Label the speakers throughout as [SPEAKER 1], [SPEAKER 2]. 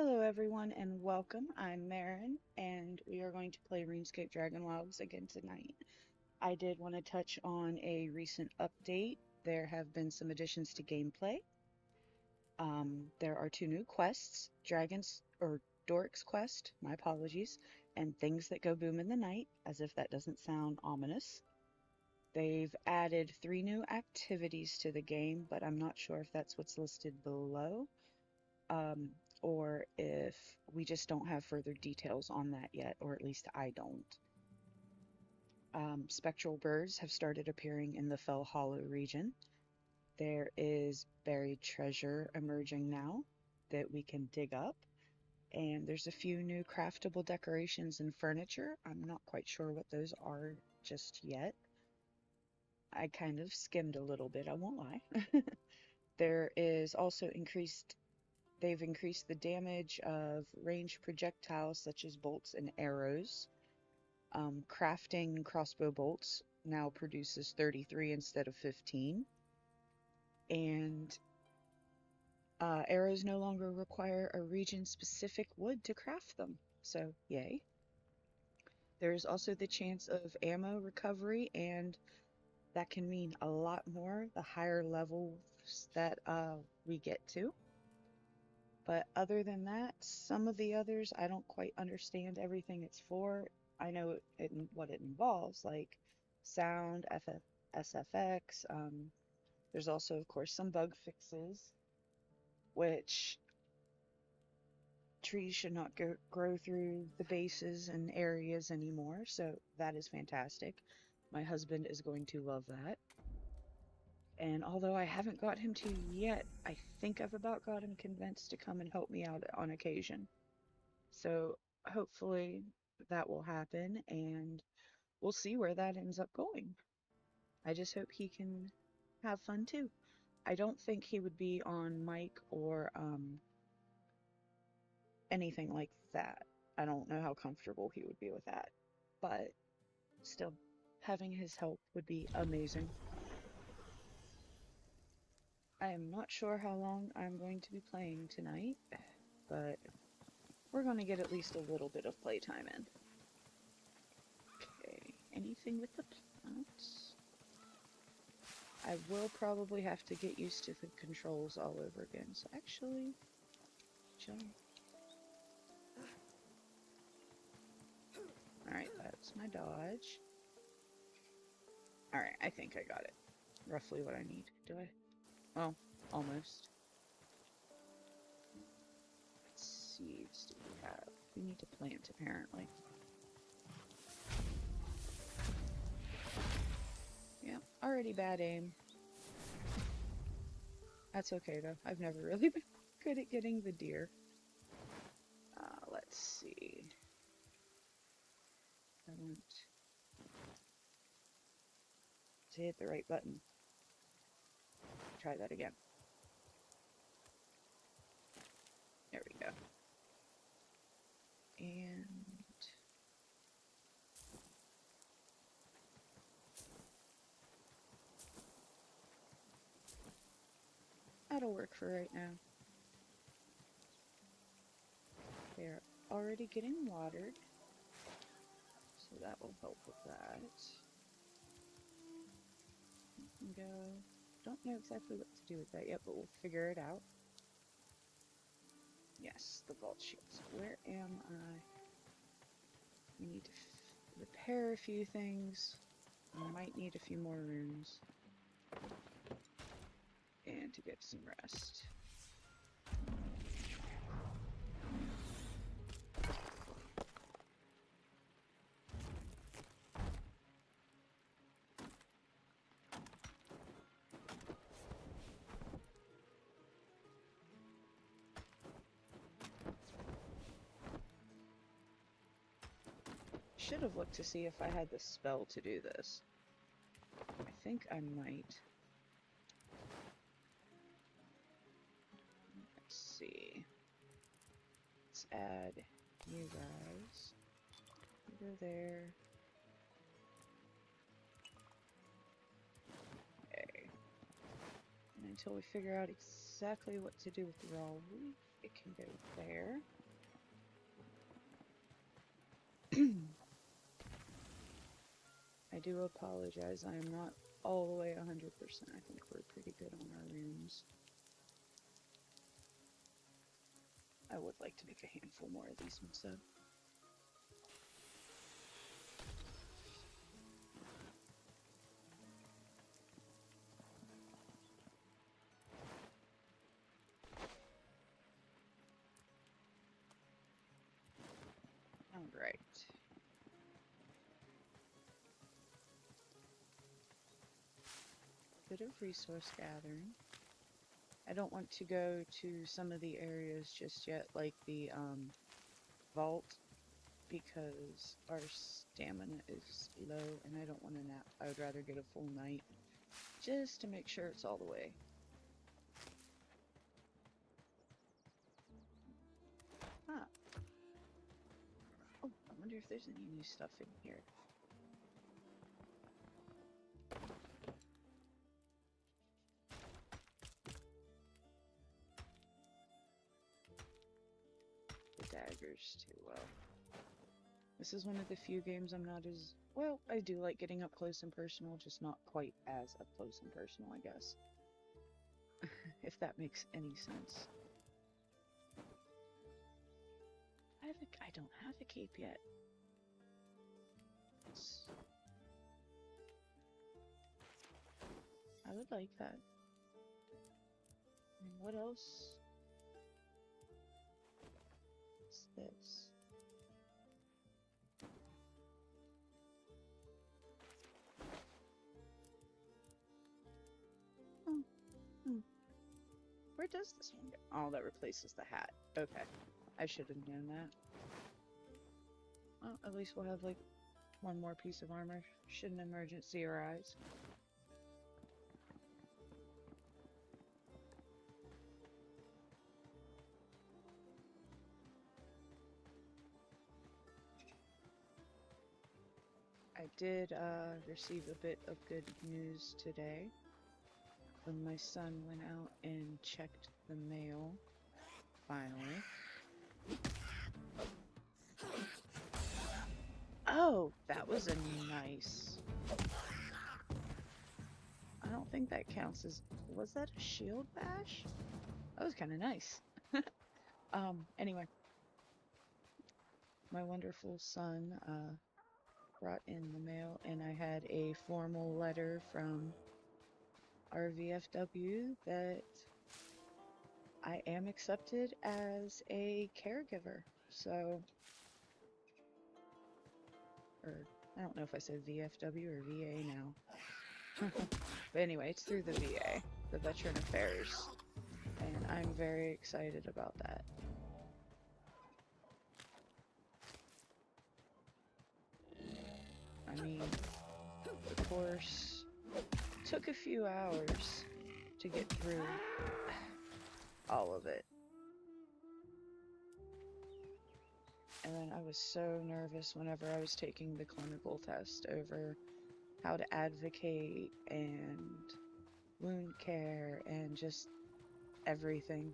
[SPEAKER 1] Hello everyone and welcome. I'm Marin and we are going to play RuneScape Dragonwilds again tonight. I did want to touch on a recent update. There have been some additions to gameplay. There are two new quests, Doric's Quest, my apologies, and Things That Go Boom in the Night, as if that doesn't sound ominous. They've added 3 new activities to the game, but I'm not sure if that's what's listed below. Or if we just don't have further details on that yet, or at least I don't. Spectral birds have started appearing in the Fellhollow region. There is buried treasure emerging now that we can dig up, and there's a few new craftable decorations and furniture. I'm not quite sure what those are just yet. I kind of skimmed a little bit, I won't lie. There is also They've increased the damage of ranged projectiles such as bolts and arrows. Crafting crossbow bolts now produces 33 instead of 15. And arrows no longer require a region-specific wood to craft them, so yay. There's also the chance of ammo recovery, and that can mean a lot more the higher levels that we get to. But other than that, some of the others, I don't quite understand everything it's for. I know what it involves, like sound, SFX. There's also, of course, some bug fixes, which trees should not grow through the bases and areas anymore, so that is fantastic. My husband is going to love that. And although I haven't got him to yet, I think I've about got him convinced to come and help me out on occasion. So hopefully that will happen, and we'll see where that ends up going. I just hope he can have fun too. I don't think he would be on mic or anything like that. I don't know how comfortable he would be with that, but still, having his help would be amazing. I am not sure how long I'm going to be playing tonight, but we're going to get at least a little bit of playtime in. Okay, anything with the plants? I will probably have to get used to the controls all over again, so actually, jump. Alright, that's my dodge. Alright, I think I got it. Roughly what I need. Do I? Oh, almost. What seeds do we have? We need to plant, apparently. Yeah, already bad aim. That's okay, though. I've never really been good at getting the deer. Let's see. I want to hit the right button. Try that again. There we go. And that'll work for right now. They're already getting watered, so that will help with that. Go. Don't know exactly what to do with that yet, but we'll figure it out. Yes, the vault shields. Where am I? We need to repair a few things. We might need a few more runes. And to get some rest. Should have looked to see if I had the spell to do this. I think I might. Let's see. Let's add you guys. Go there. Okay. And until we figure out exactly what to do with the raw leaf, it can go there. I do apologize, I am not all the way 100%. I think we're pretty good on our runes. I would like to make a handful more of these ones though. Alright. Bit of resource gathering. I don't want to go to some of the areas just yet, like the vault, because our stamina is low and I don't want to nap. I would rather get a full night just to make sure it's all the way. Ah. Oh, I wonder if there's any new stuff in here. The daggers too, well. This is one of the few games I'm not as... Well, I do like getting up close and personal, just not quite as up close and personal, I guess. If that makes any sense. I don't have a cape yet. I would like that. And what else? What's this? Where does this one go? Oh, that replaces the hat. Okay. I should have known that. Well, at least we'll have, like, one more piece of armor should an emergency arise. I did receive a bit of good news today when my son went out and checked the mail, finally. Oh, that was a nice... I don't think that counts as... Was that a shield bash? That was kind of nice. Anyway. My wonderful son, brought in the mail, and I had a formal letter from our VFW that I am accepted as a caregiver. So, or I don't know if I said VFW or VA now. But anyway, it's through the VA, the Veteran Affairs, and I'm very excited about that. I mean, the course took a few hours to get through all of it. And then I was so nervous whenever I was taking the clinical test over how to advocate and wound care and just everything,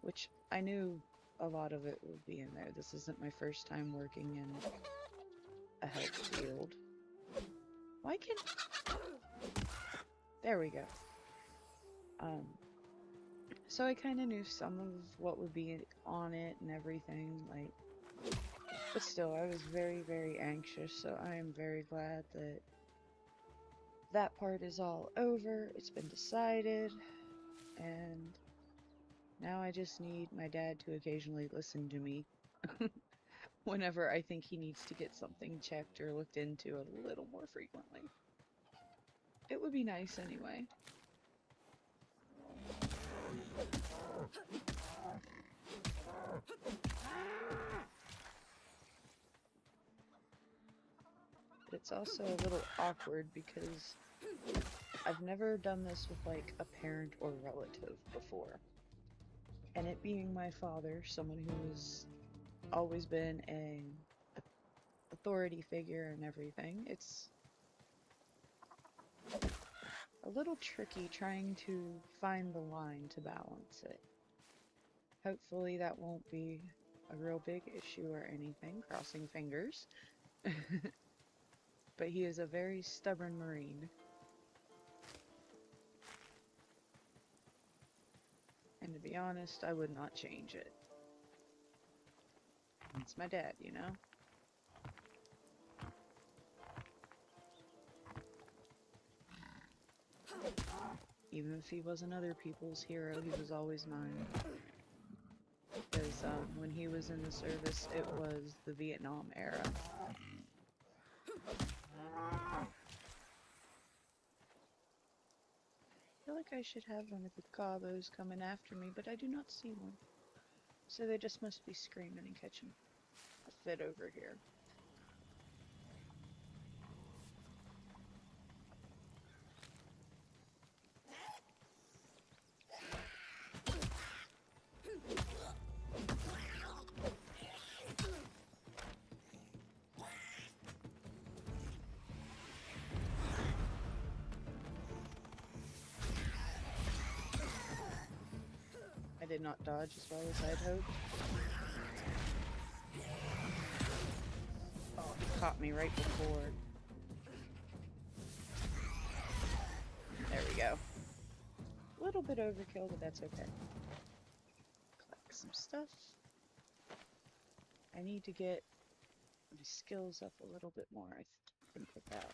[SPEAKER 1] which I knew a lot of it would be in there. This isn't my first time working in a health field. Why can't... There we go. So I kind of knew some of what would be on it and everything, like, but still, I was very, very anxious, so I am very glad that that part is all over. It's been decided, and now I just need my dad to occasionally listen to me whenever I think he needs to get something checked or looked into a little more frequently. It would be nice anyway. But it's also a little awkward because I've never done this with like a parent or relative before. And it being my father, someone who has always been an authority figure and everything, it's a little tricky trying to find the line to balance it. Hopefully that won't be a real big issue or anything, crossing fingers. But he is a very stubborn Marine. And to be honest, I would not change it. It's my dad, you know? Even if he wasn't other people's hero, he was always mine. Because when he was in the service, it was the Vietnam era. I feel like I should have one of the gobos coming after me, but I do not see one. So they just must be screaming and catching a fit over here. I did not dodge as well as I'd hoped. Oh, he caught me right before. There we go. A little bit overkill, but that's okay. Collect some stuff. I need to get my skills up a little bit more, I think, with that.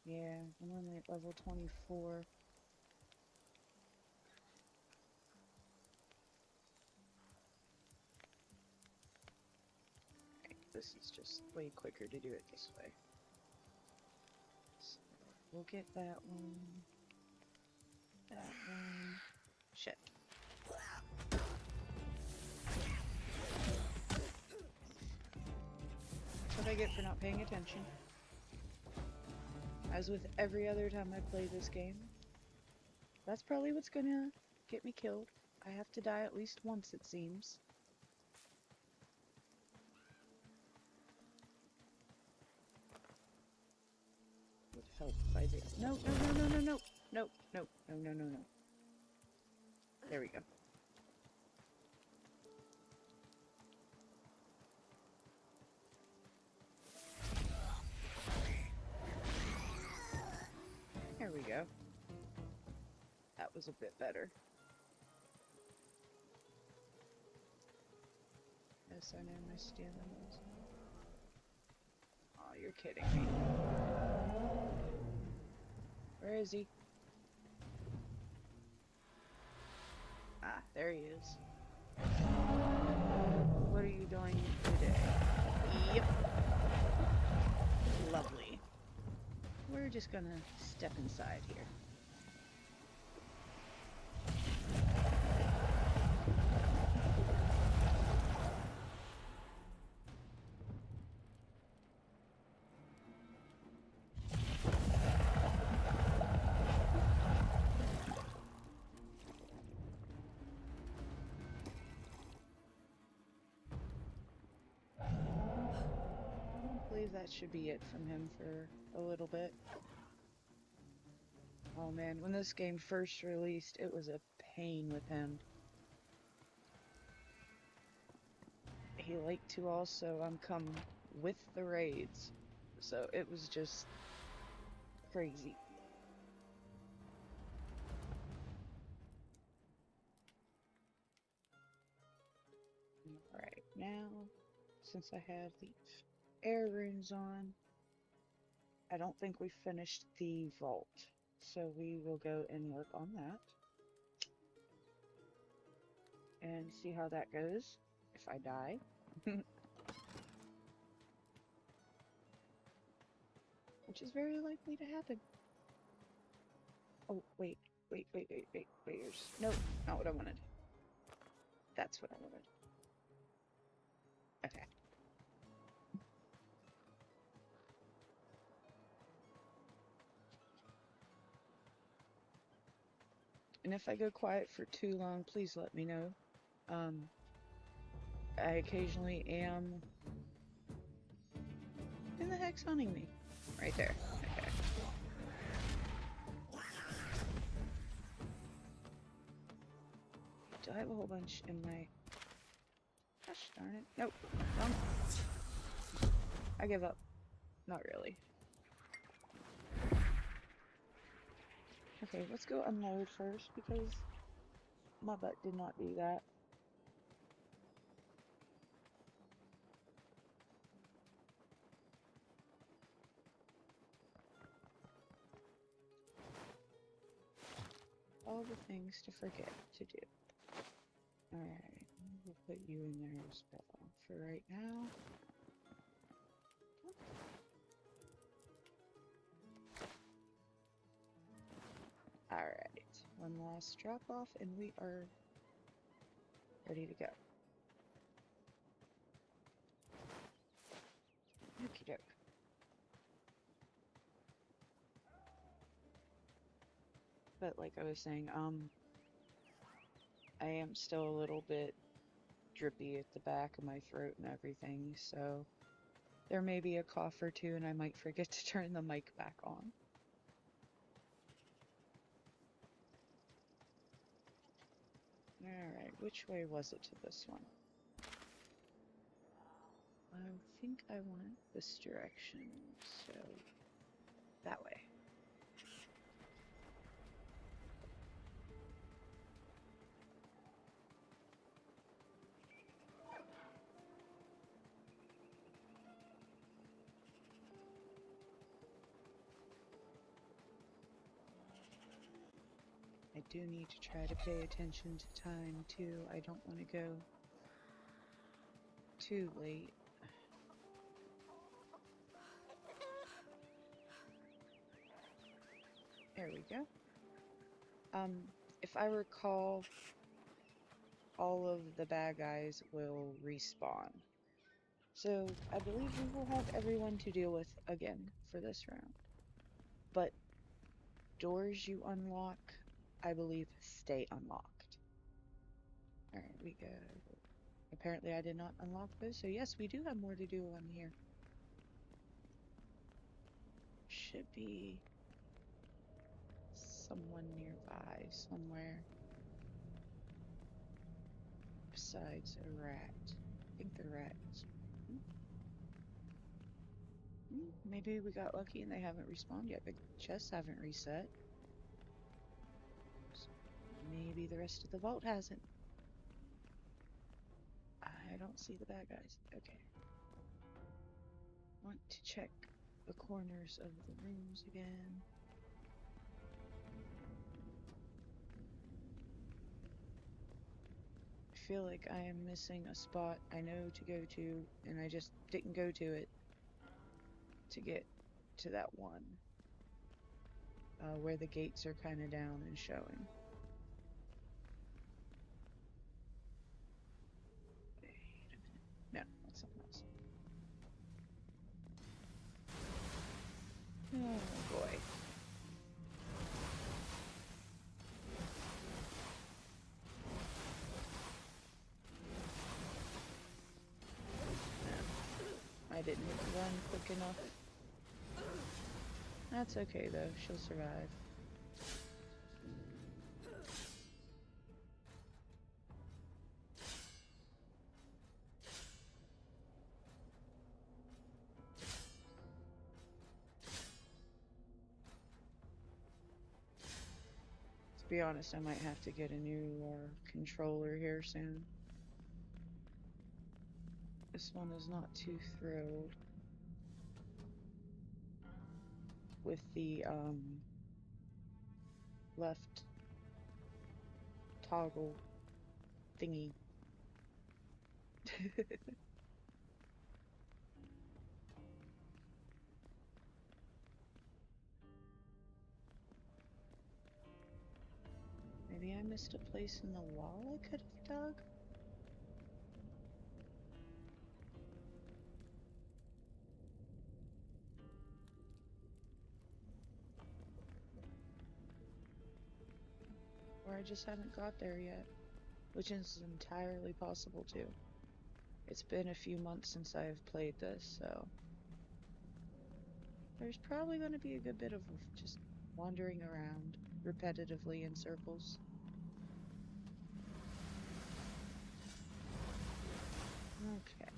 [SPEAKER 1] Yeah, I'm only at level 24. This is just way quicker to do it this way. So we'll get that one. That one. Shit. That's what I get for not paying attention. As with every other time I play this game. That's probably what's gonna get me killed. I have to die at least once, it seems. Would help if I did. No, no, no, no, no, no. No, no, no, no, no, no. There we go. There we go. That was a bit better. Yes, I know my stealing was. Oh, you're kidding me. Where is he? Ah, there he is. What are you doing today? Yep. Lovely. We're just gonna step inside here. I believe that should be it from him for a little bit. Oh man, when this game first released, it was a pain with him. He liked to also come with the raids, so it was just crazy. Alright, now, since I have the air runes on, I don't think we finished the vault, so we will go and work on that and see how that goes if I die. Which is very likely to happen. Oh, wait. No, not what I wanted. That's what I wanted. Okay. And if I go quiet for too long, please let me know. I occasionally am... Who the heck's hunting me? Right there. Okay. do I have a whole bunch in my... Gosh darn it. Nope. Wrong. I give up. Not really. Okay, let's go unload first because my butt did not do that. All the things to forget to do. Alright, we'll put you in there as well for right now. Alright, one last drop off and we are ready to go. Okie doke. But like I was saying, I am still a little bit drippy at the back of my throat and everything, so there may be a cough or two and I might forget to turn the mic back on. Alright, which way was it to this one? I think I went this direction, so that way. I do need to try to pay attention to time too. I don't want to go too late. There we go. If I recall, all of the bad guys will respawn. So I believe we will have everyone to deal with again for this round. But doors you unlock, I believe, stay unlocked. Alright, we go. Apparently I did not unlock those, so yes, we do have more to do on here. Should be someone nearby, somewhere. Besides a rat. I think the rat is... Maybe we got lucky and they haven't respawned yet. The chests haven't reset. So maybe the rest of the vault hasn't. I don't see the bad guys. Okay. Want to check the corners of the rooms again. I feel like I am missing a spot I know to go to, and I just didn't go to it to get to that one. Where the gates are kind of down and showing. Wait a minute. No, that's something else. Oh boy. No, I didn't run quick enough. That's okay though, she'll survive. To be honest, I might have to get a new controller here soon. This one is not too thrilled with the left toggle thingy. Maybe I missed a place in the wall I could have dug? Or I just haven't got there yet, which is entirely possible too. It's been a few months since I've played this, so there's probably going to be a good bit of just wandering around repetitively in circles. Okay.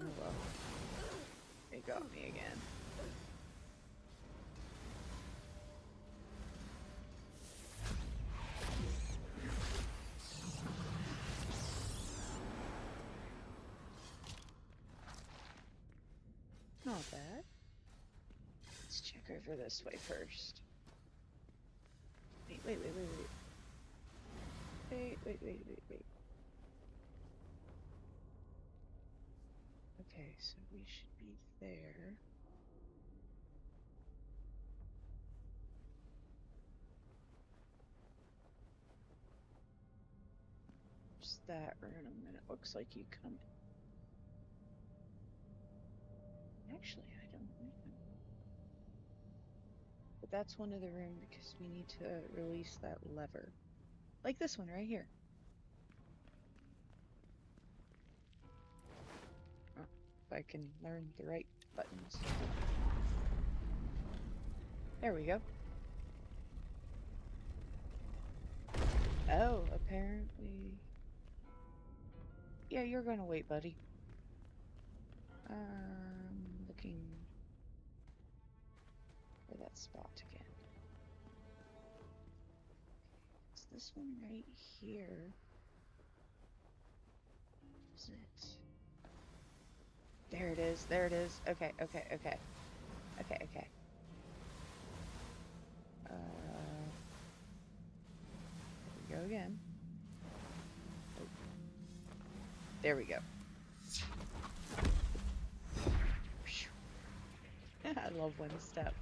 [SPEAKER 1] Oh well. It got me again. Not bad. Let's check over this way first. Wait. Wait. Okay, so we should be there. Just that room, and it looks like you come. Actually, I don't know. But that's one of the rooms because we need to release that lever. Like this one right here. Oh, if I can learn the right buttons. There we go. Oh, apparently... Yeah, you're gonna wait, buddy. Looking for that spot again. It's this one right here. Is it? There it is. There it is. Okay. There we go again. Oh. There we go. I love one step.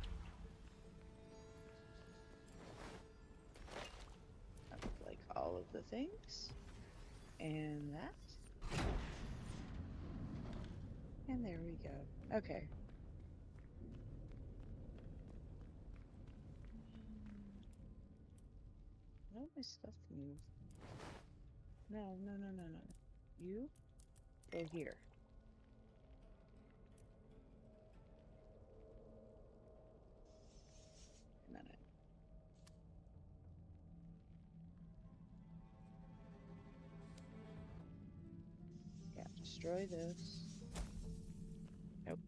[SPEAKER 1] Like all of the things. And that. And there we go. Okay. Why don't my stuff move? No. You go here. A minute. Yeah, destroy this. Nope.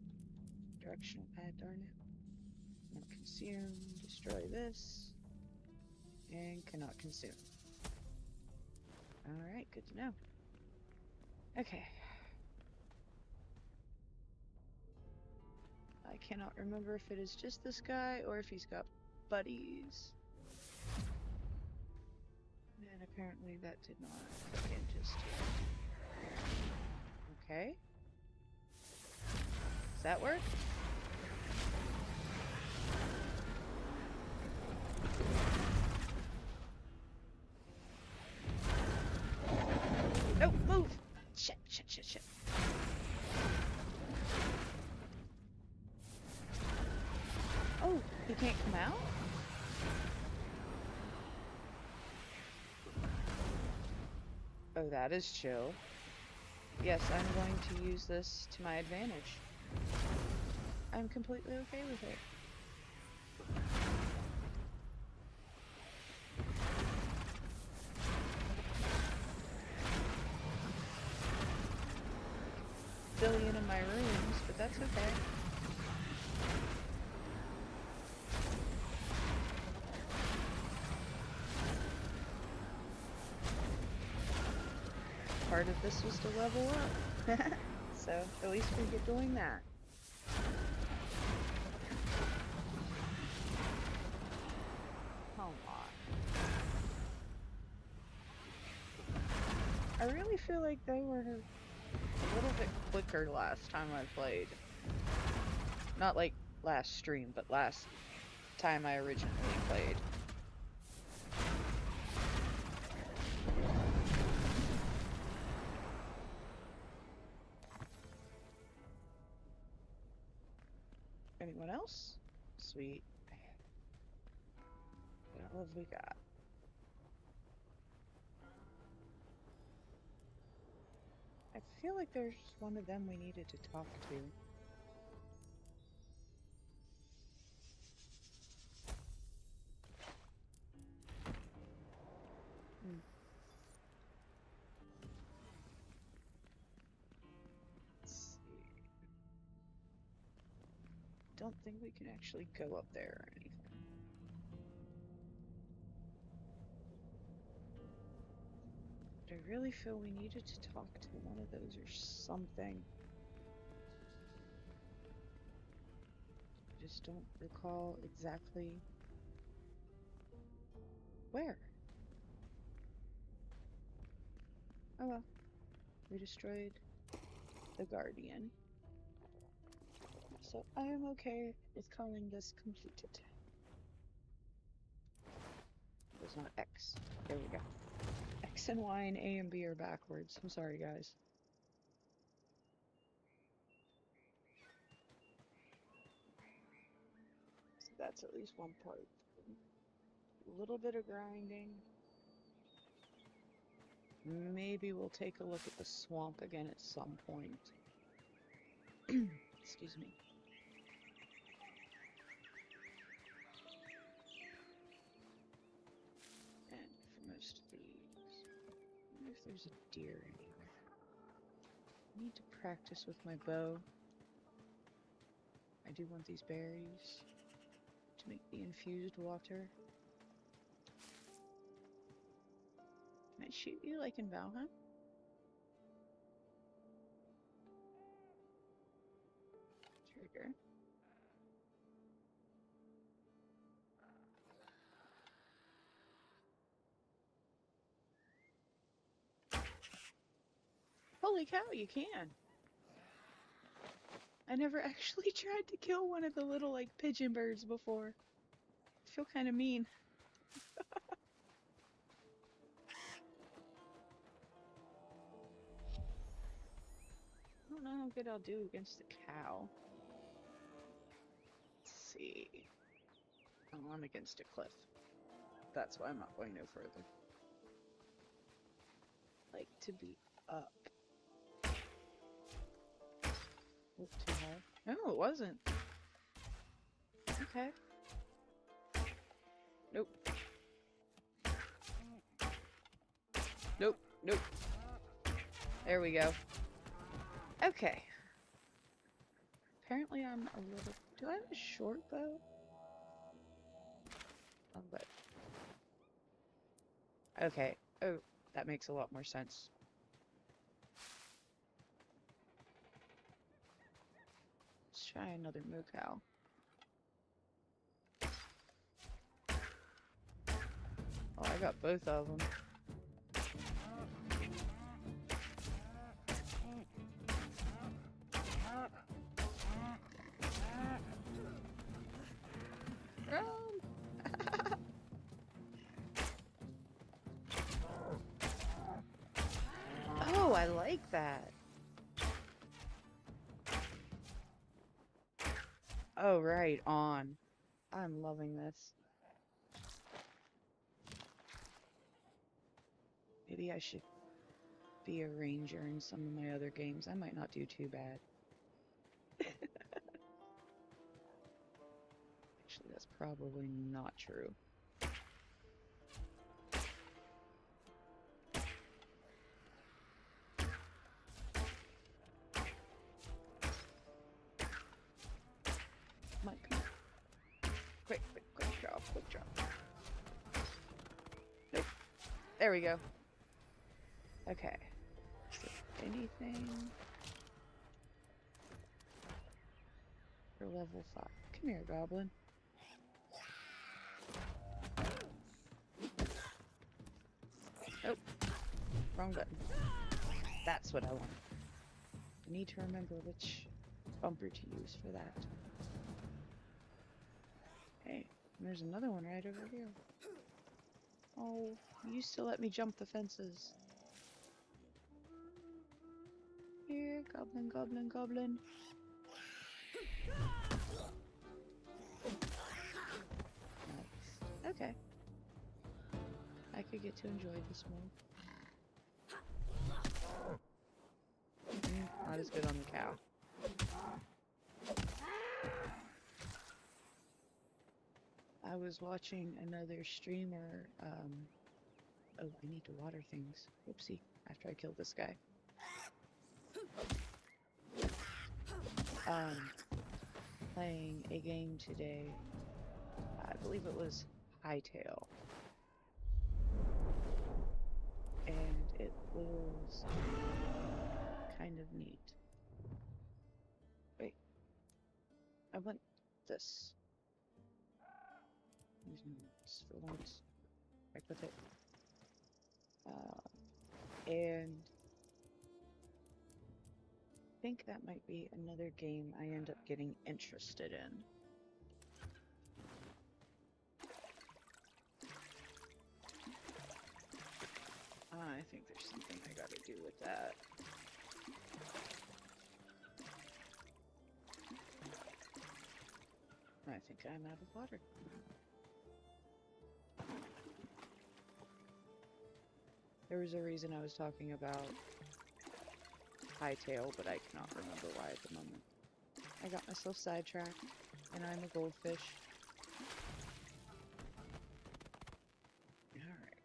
[SPEAKER 1] Directional pad, darn it. Not consume. Destroy this. And cannot consume. Alright, good to know. Okay. I cannot remember if it is just this guy or if he's got buddies. And apparently that did not click in just yet. Okay. Does that work? No, move! Shit. Oh, he can't come out? Oh, that is chill. Yes, I'm going to use this to my advantage. I'm completely okay with it. Billion in my rooms, but that's okay. Part of this was to level up. So at least we get doing that. Come on. I really feel like they were a little bit quicker last time I played. Not like last stream, but last time I originally played. Anyone else? Sweet. What have we got? I feel like there's one of them we needed to talk to. don't think we can actually go up there or anything. But I really feel we needed to talk to one of those or something. I just don't recall exactly where. Oh well. We destroyed the Guardian. So I am okay with calling this completed. It was not X. There we go. X and Y and A and B are backwards. I'm sorry, guys. So that's at least one part. A little bit of grinding. Maybe we'll take a look at the swamp again at some point. Excuse me. And for most of these, I wonder if there's a deer anywhere. I need to practice with my bow. I do want these berries to make the infused water. Can I shoot you like in Valheim? Trigger. Holy cow, you can! I never actually tried to kill one of the little, like, pigeon birds before. I feel kind of mean. I don't know how good I'll do against the cow. Let's see. Oh, I'm against a cliff. That's why I'm not going no further. Like to be up. Look too high. No, it wasn't. Okay. Nope. Nope. Nope. There we go. Okay. Apparently I'm a little... Do I have a short bow? Oh, but... Okay. Oh, that makes a lot more sense. Let's try another moo cow. Oh, I got both of them. Oh, I like that. Oh, right on. I'm loving this. Maybe I should be a ranger in some of my other games. I might not do too bad. Actually, that's probably not true. Mike, come on. Quick drop, quick drop. Nope. There we go. Okay. Is there anything for level 5? Come here, goblin. Nope. Wrong button. That's what I want. I need to remember which bumper to use for that. Hey, there's another one right over here. Oh, you used to let me jump the fences. Here, goblin, goblin, goblin. Nice. Okay. I could get to enjoy this more. Not as good on the cow. I was watching another streamer, oh, I need to water things. Whoopsie, after I killed this guy. playing a game today. I believe it was Hightail. And it was kind of neat. Wait. I want this. Just for once. Back with it. And I think that might be another game I end up getting interested in. I think there's something I gotta do with that. I think I'm out of water. There was a reason I was talking about Hightail, but I cannot remember why at the moment. I got myself sidetracked, and I'm a goldfish. Alright.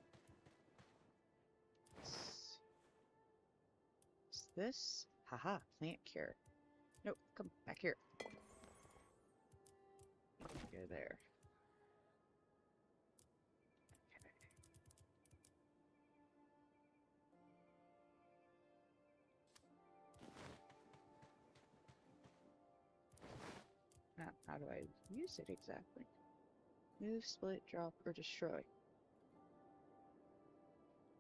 [SPEAKER 1] Is this? Haha, plant cure. Nope, come back here. Go there. Now, how do I use it exactly? Move, split, drop, or destroy.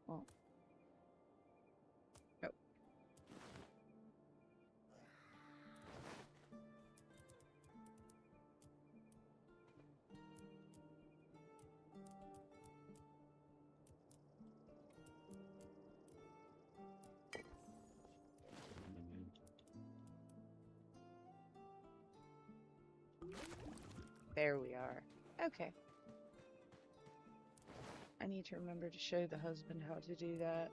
[SPEAKER 1] Well. Nope. There we are. Okay. I need to remember to show the husband how to do that.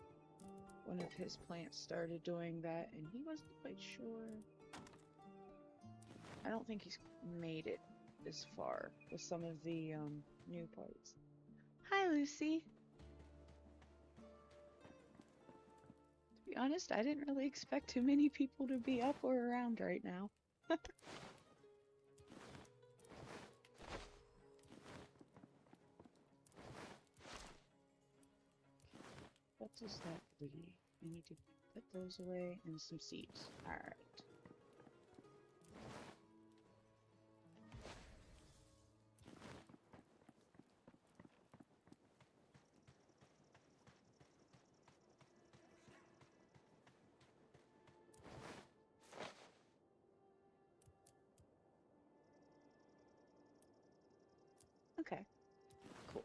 [SPEAKER 1] One of his plants started doing that, and he wasn't quite sure. I don't think he's made it this far with some of the new parts. Hi, Lucy! To be honest, I didn't really expect too many people to be up or around right now. What does that leave? I need to put those away and some seeds. Alright. Okay. Cool.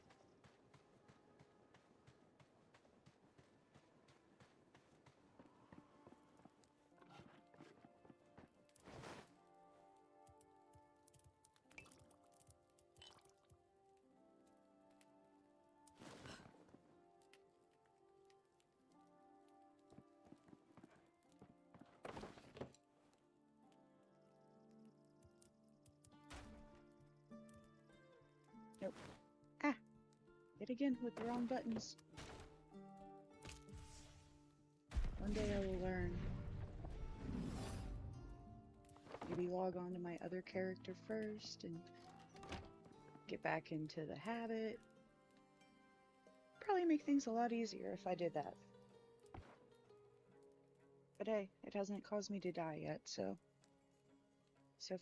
[SPEAKER 1] Nope. Ah! Hit again with the wrong buttons. One day I will learn. Maybe log on to my other character first and get back into the habit. Probably make things a lot easier if I did that. But hey, it hasn't caused me to die yet, so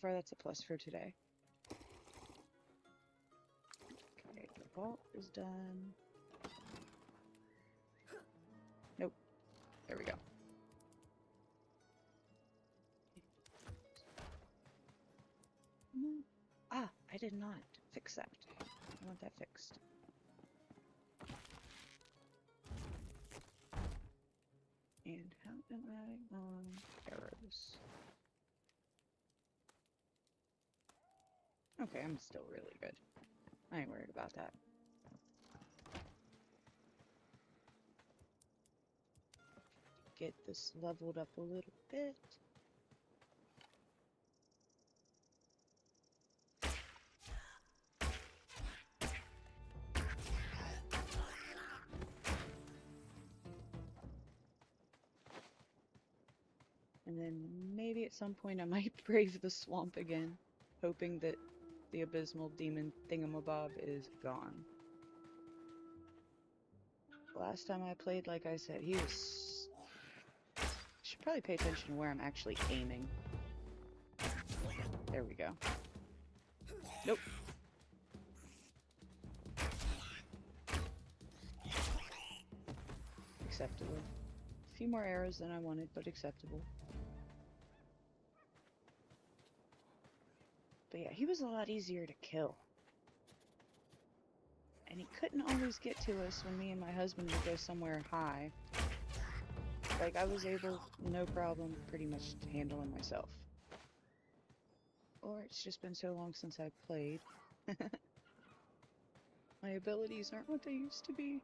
[SPEAKER 1] far that's a plus for today. Okay, the vault is done. Nope. There we go. Ah, I did not fix that. I want that fixed. And how am I on arrows? Okay, I'm still really good. I ain't worried about that. Get this leveled up a little bit. And then maybe at some point I might brave the swamp again. hoping that the abysmal demon thingamabob is gone. Last time I played, like I said, he was... Should probably pay attention to where I'm actually aiming. There we go. Nope. Acceptable. A few more arrows than I wanted, but acceptable. But yeah, he was a lot easier to kill. And he couldn't always get to us when me and my husband would go somewhere high. Like, I was able, no problem, pretty much to handle him myself. Or it's just been so long since I've played. My abilities aren't what they used to be.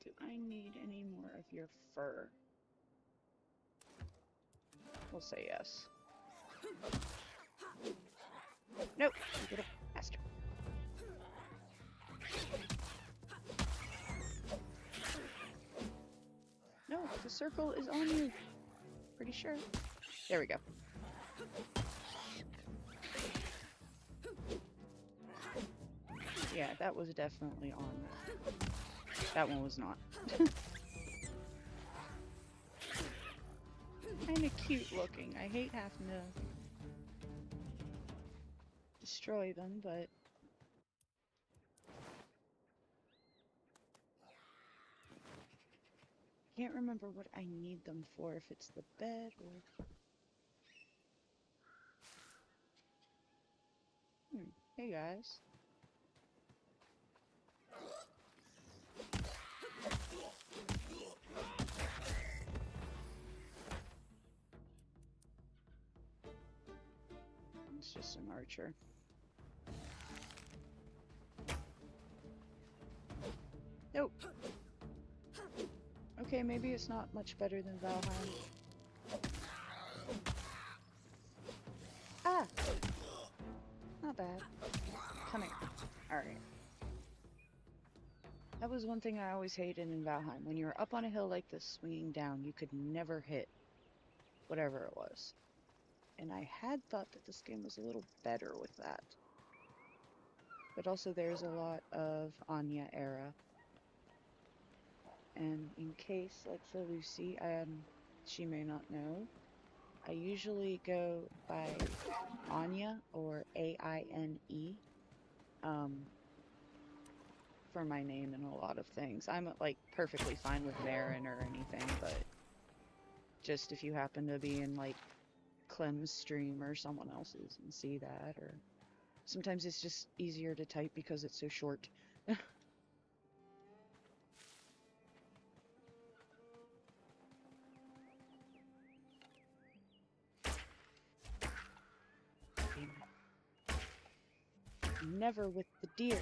[SPEAKER 1] Do I need any more of your fur? We'll say yes. Nope, you little bastard. No, the circle is on you. Pretty sure. There we go. Yeah, that was definitely on that. That one was not. Kinda cute looking. I hate having to destroy them, but... Can't remember what I need them for, if it's the bed or... Hey guys. It's just an archer. Nope. Okay, maybe it's not much better than Valheim. Ah! Not bad. Come here. Alright. That was one thing I always hated in Valheim. When you were up on a hill like this, swinging down, you could never hit whatever it was. And I had thought that this game was a little better with that. But also there's a lot of Anya era. And in case, like for Lucy, she may not know, I usually go by Anya or A-I-N-E for my name in a lot of things. I'm like perfectly fine with Marin or anything, but just if you happen to be in like Clem's stream or someone else's and see that, or sometimes it's just easier to type because it's so short. Never with the deer.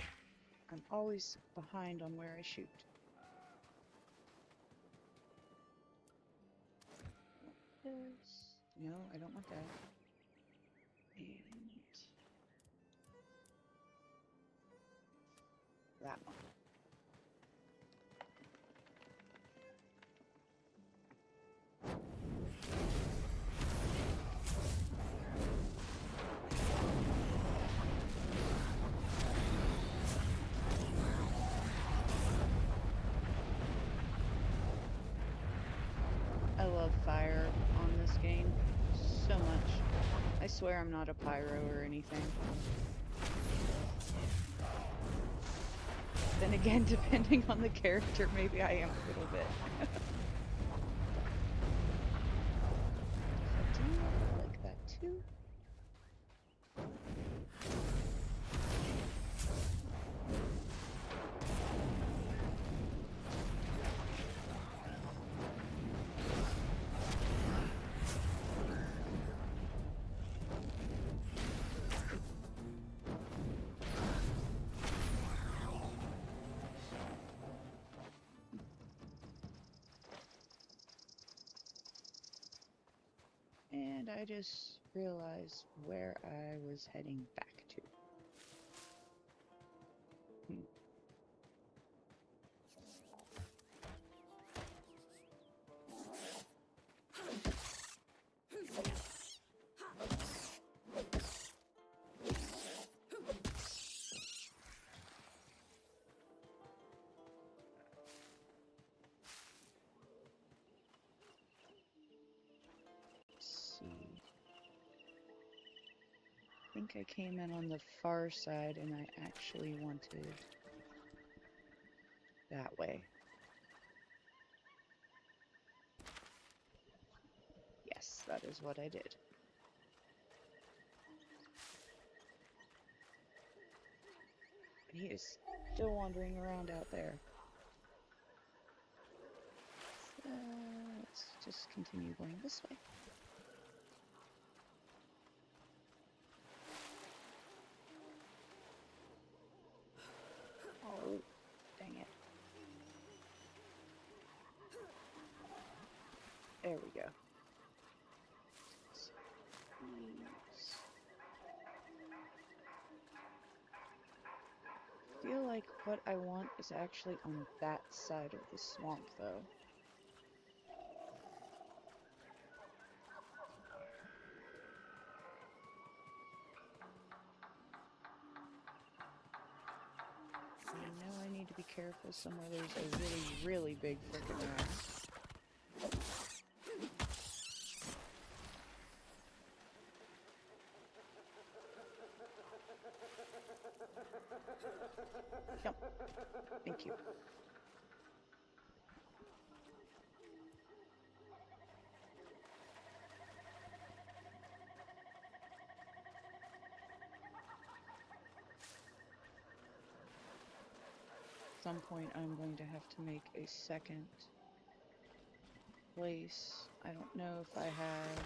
[SPEAKER 1] I'm always behind on where I shoot. No, I don't want that. And that one. I love fire on this game so much. I swear I'm not a pyro or anything. Then again, depending on the character, maybe I am a little bit. I do like that too. And I just realized where I was heading back to. think I came in on the far side and I actually wanted that way. Yes, that is what I did. And he is still wandering around out there. So let's just continue going this way. Oh, dang it. There we go. I feel like what I want is actually on that side of the swamp, though. I know I need to be careful somewhere there's a really, really big frickin' rat. Yep. Thank you. At some point I'm going to have to make a second place. I don't know if I have...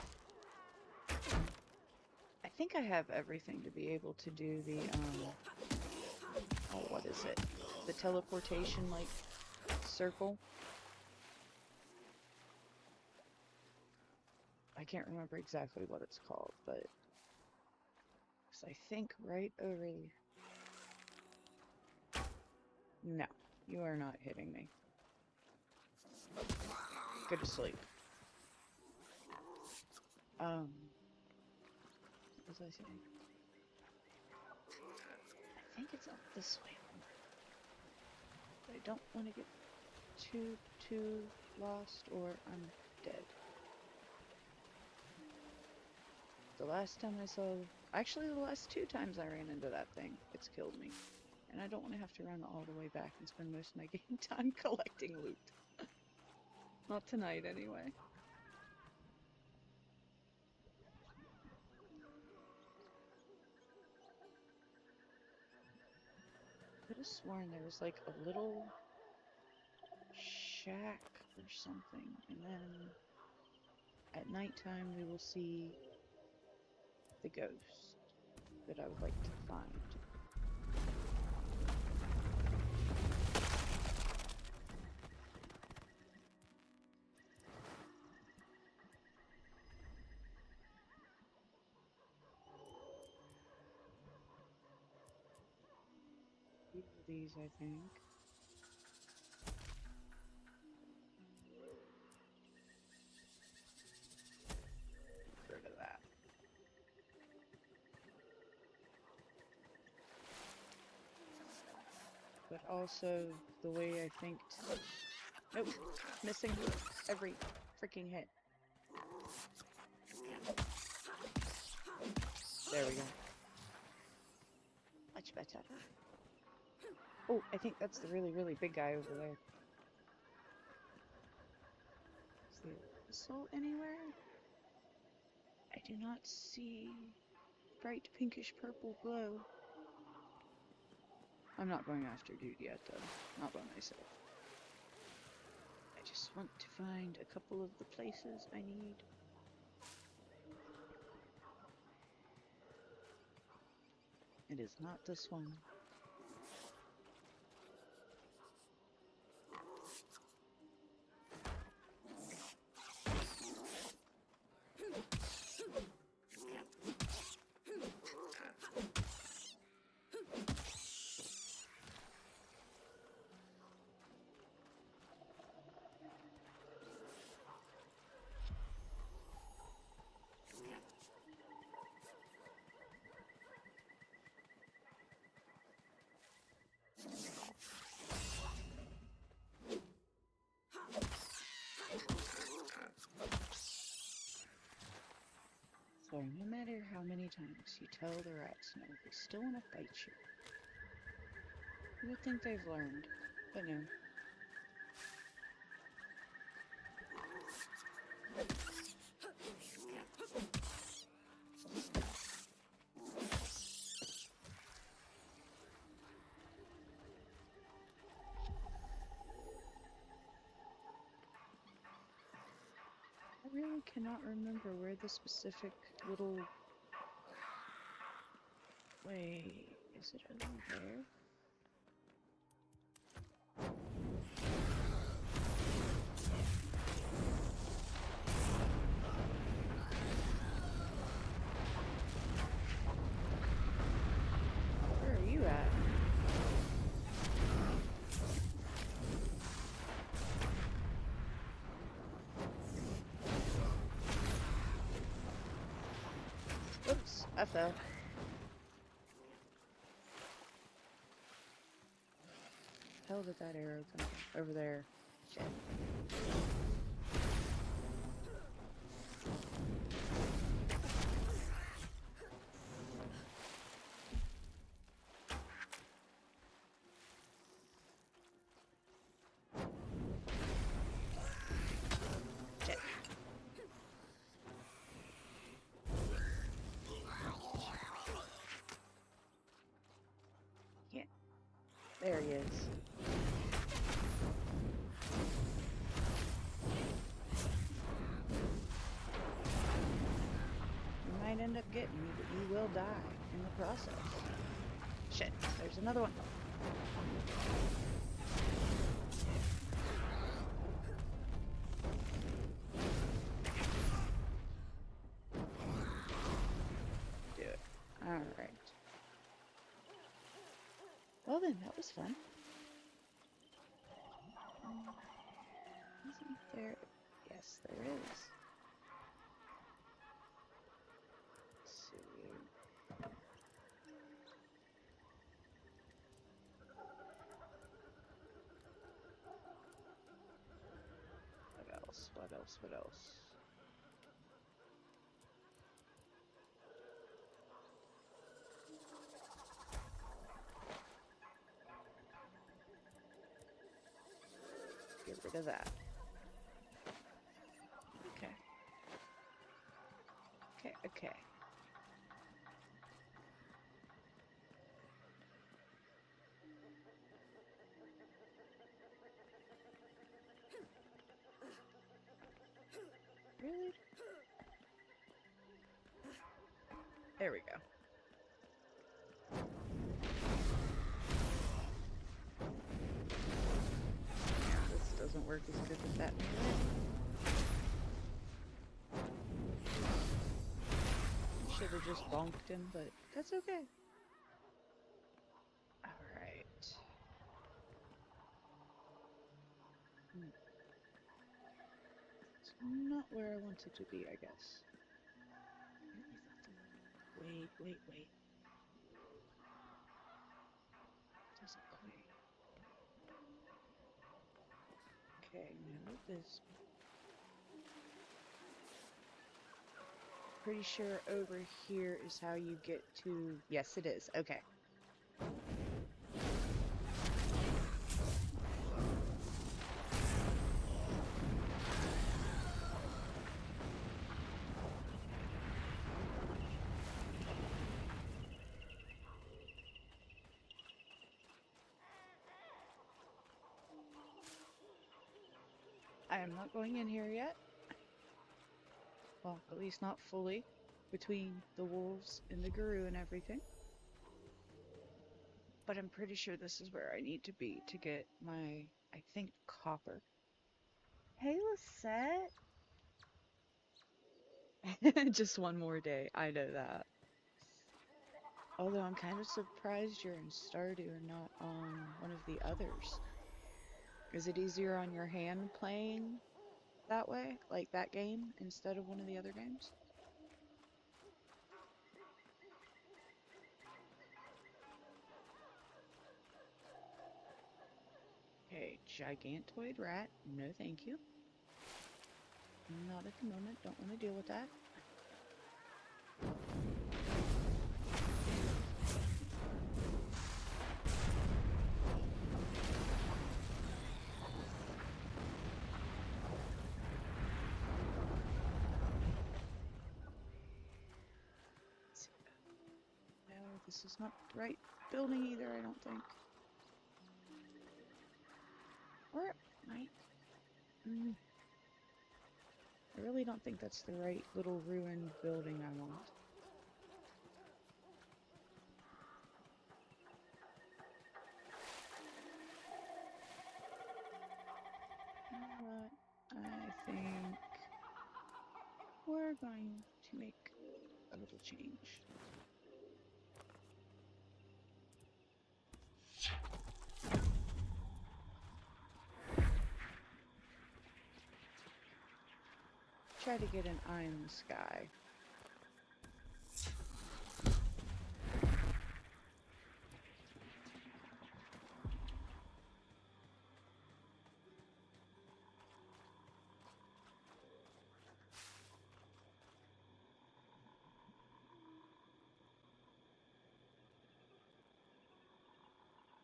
[SPEAKER 1] I think I have everything to be able to do the, oh, what is it? The teleportation, like, circle. I can't remember exactly what it's called, but... Because I think right over... No, you are not hitting me. Go to sleep. What was I saying? I think it's up this way. But I don't want to get too lost or I'm dead. The last time I saw... Actually, the last 2 times I ran into that thing, it's killed me. And I don't want to have to run all the way back and spend most of my game time collecting loot. Not tonight, anyway. I could have sworn there was like a little shack or something, and then at nighttime we will see the ghost that I would like to find. These, I think. Get rid of that. But also the way I think. Nope, missing every freaking hit. There we go. Much better. Oh, I think that's the really, really big guy over there. Is the assault anywhere? I do not see bright pinkish purple glow. I'm not going after dude yet, though. Not by myself. I just want to find a couple of the places I need. It is not this one. For no matter how many times you tell the rats no, they still want to bite you. You would think they've learned, but no. I really cannot remember where the specific little... Wait, is it over there? Where are you at? Oops, I fell. Hell did that arrow come from? Over there. Shit. Shit. Yeah. There he is. Might end up getting you, but you will die in the process. Shit, there's another one. Do it. Alright. Well then, that was fun. Isn't there? Yes, there is. What else? Get rid of that. Okay. Really? There we go. This doesn't work as good with that melee. Should have just bonked him, but that's okay. Alright. It's not where I wanted to be, I guess. Wait. Doesn't quite. Okay, now this. Pretty sure over here is how you get to... Yes, it is. Okay. I am not going in here yet. Well, at least not fully. Between the wolves and the guru and everything. But I'm pretty sure this is where I need to be to get my, I think, copper. Hey, Lisette! Just one more day. I know that. Although I'm kind of surprised you're in Stardew and not on one of the others. Is it easier on your hand playing that way? Like that game instead of one of the other games? Okay, gigantoid rat. No thank you. Not at the moment. Don't want to deal with that. This is not the right building either, I don't think. Or it might. I really don't think that's the right little ruined building I want. You know what? I think we're going to make a little change. Try to get an eye in the sky.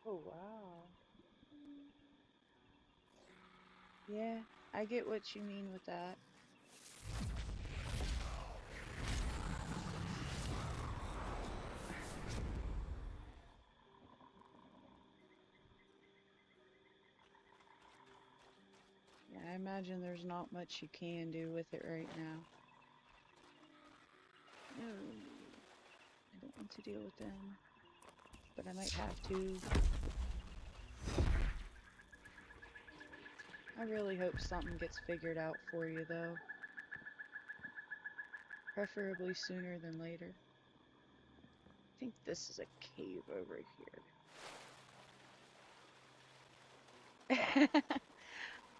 [SPEAKER 1] Oh, wow. Yeah, I get what you mean with that. Yeah, I imagine there's not much you can do with it right now. No, I don't want to deal with them, but I might have to. I really hope something gets figured out for you, though. Preferably sooner than later. I think this is a cave over here.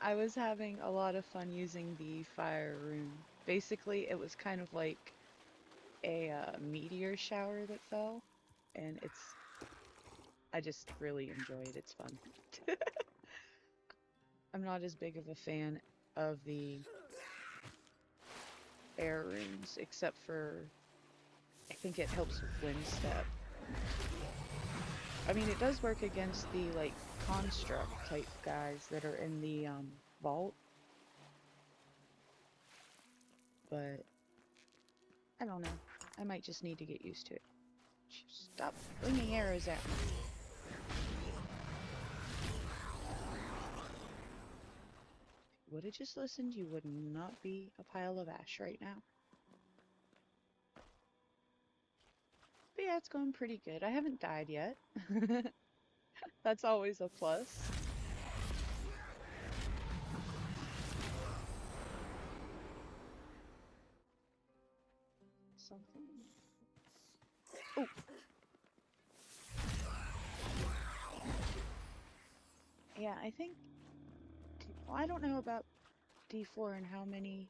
[SPEAKER 1] I was having a lot of fun using the fire rune. Basically, it was kind of like a meteor shower that fell, and I just really enjoy it. It's fun. I'm not as big of a fan of the air runes, except for, I think it helps with wind step. I mean, it does work against the, like, construct type guys that are in the, vault. But, I don't know. I might just need to get used to it. Stop flinging arrows at me. If you would have just listened, you would not be a pile of ash right now. But yeah, it's going pretty good. I haven't died yet. That's always a plus. Something. Oh! Yeah, I think... Well, I don't know about D4 and how many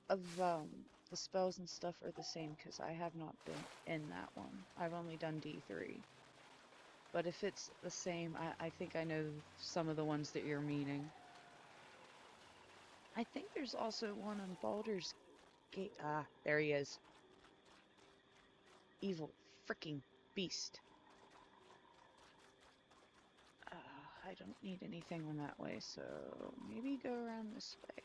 [SPEAKER 1] of the spells and stuff are the same, because I have not been in that one. I've only done D3. But if it's the same, I think I know some of the ones that you're meaning. I think there's also one on Baldur's Gate. Ah, there he is. Evil freaking beast. I don't need anything on that way, so maybe go around this way.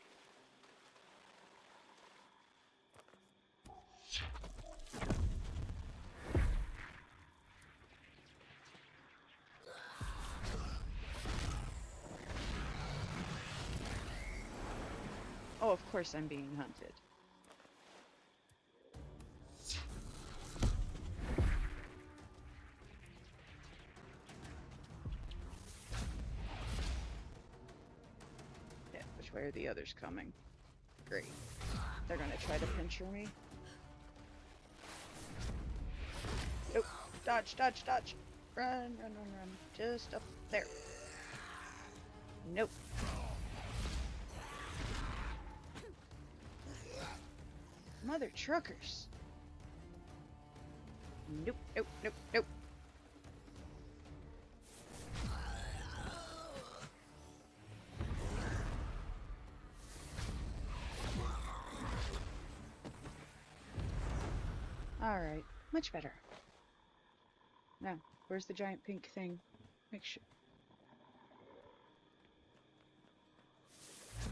[SPEAKER 1] Oh, of course I'm being hunted. Yeah, which way are the others coming? Great. They're gonna try to pincher me. Nope. Dodge, dodge, dodge. Run, run, run, run. Just up there. Nope. Mother truckers. Nope, nope, nope, nope. Alright, much better. Now, where's the giant pink thing? Make sure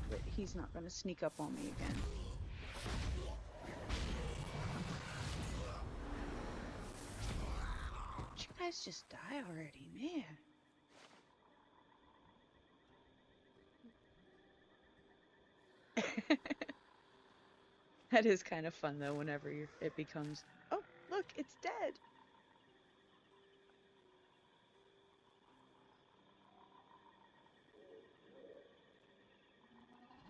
[SPEAKER 1] that he's not going to sneak up on me again. guys just die already, man. That is kind of fun though, whenever it becomes, oh, look, it's dead.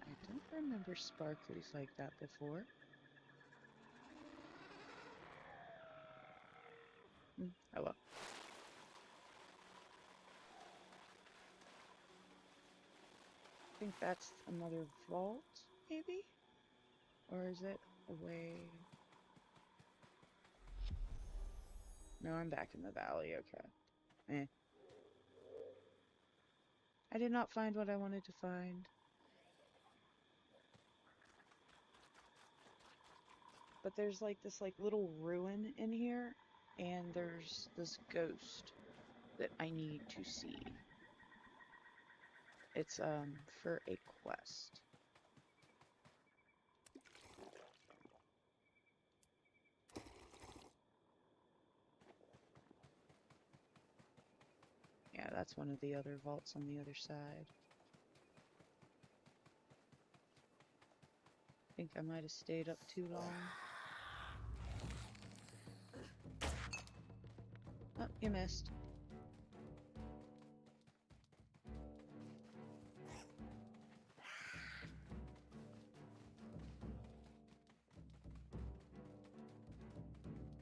[SPEAKER 1] I don't remember sparklies like that before. Oh well. I think that's another vault, maybe? Or is it away? No, I'm back in the valley, okay. Eh. I did not find what I wanted to find. But there's like this little ruin in here, and there's this ghost that I need to see. It's for a quest. Yeah, that's one of the other vaults on the other side. I think I might have stayed up too long. Oh, you missed.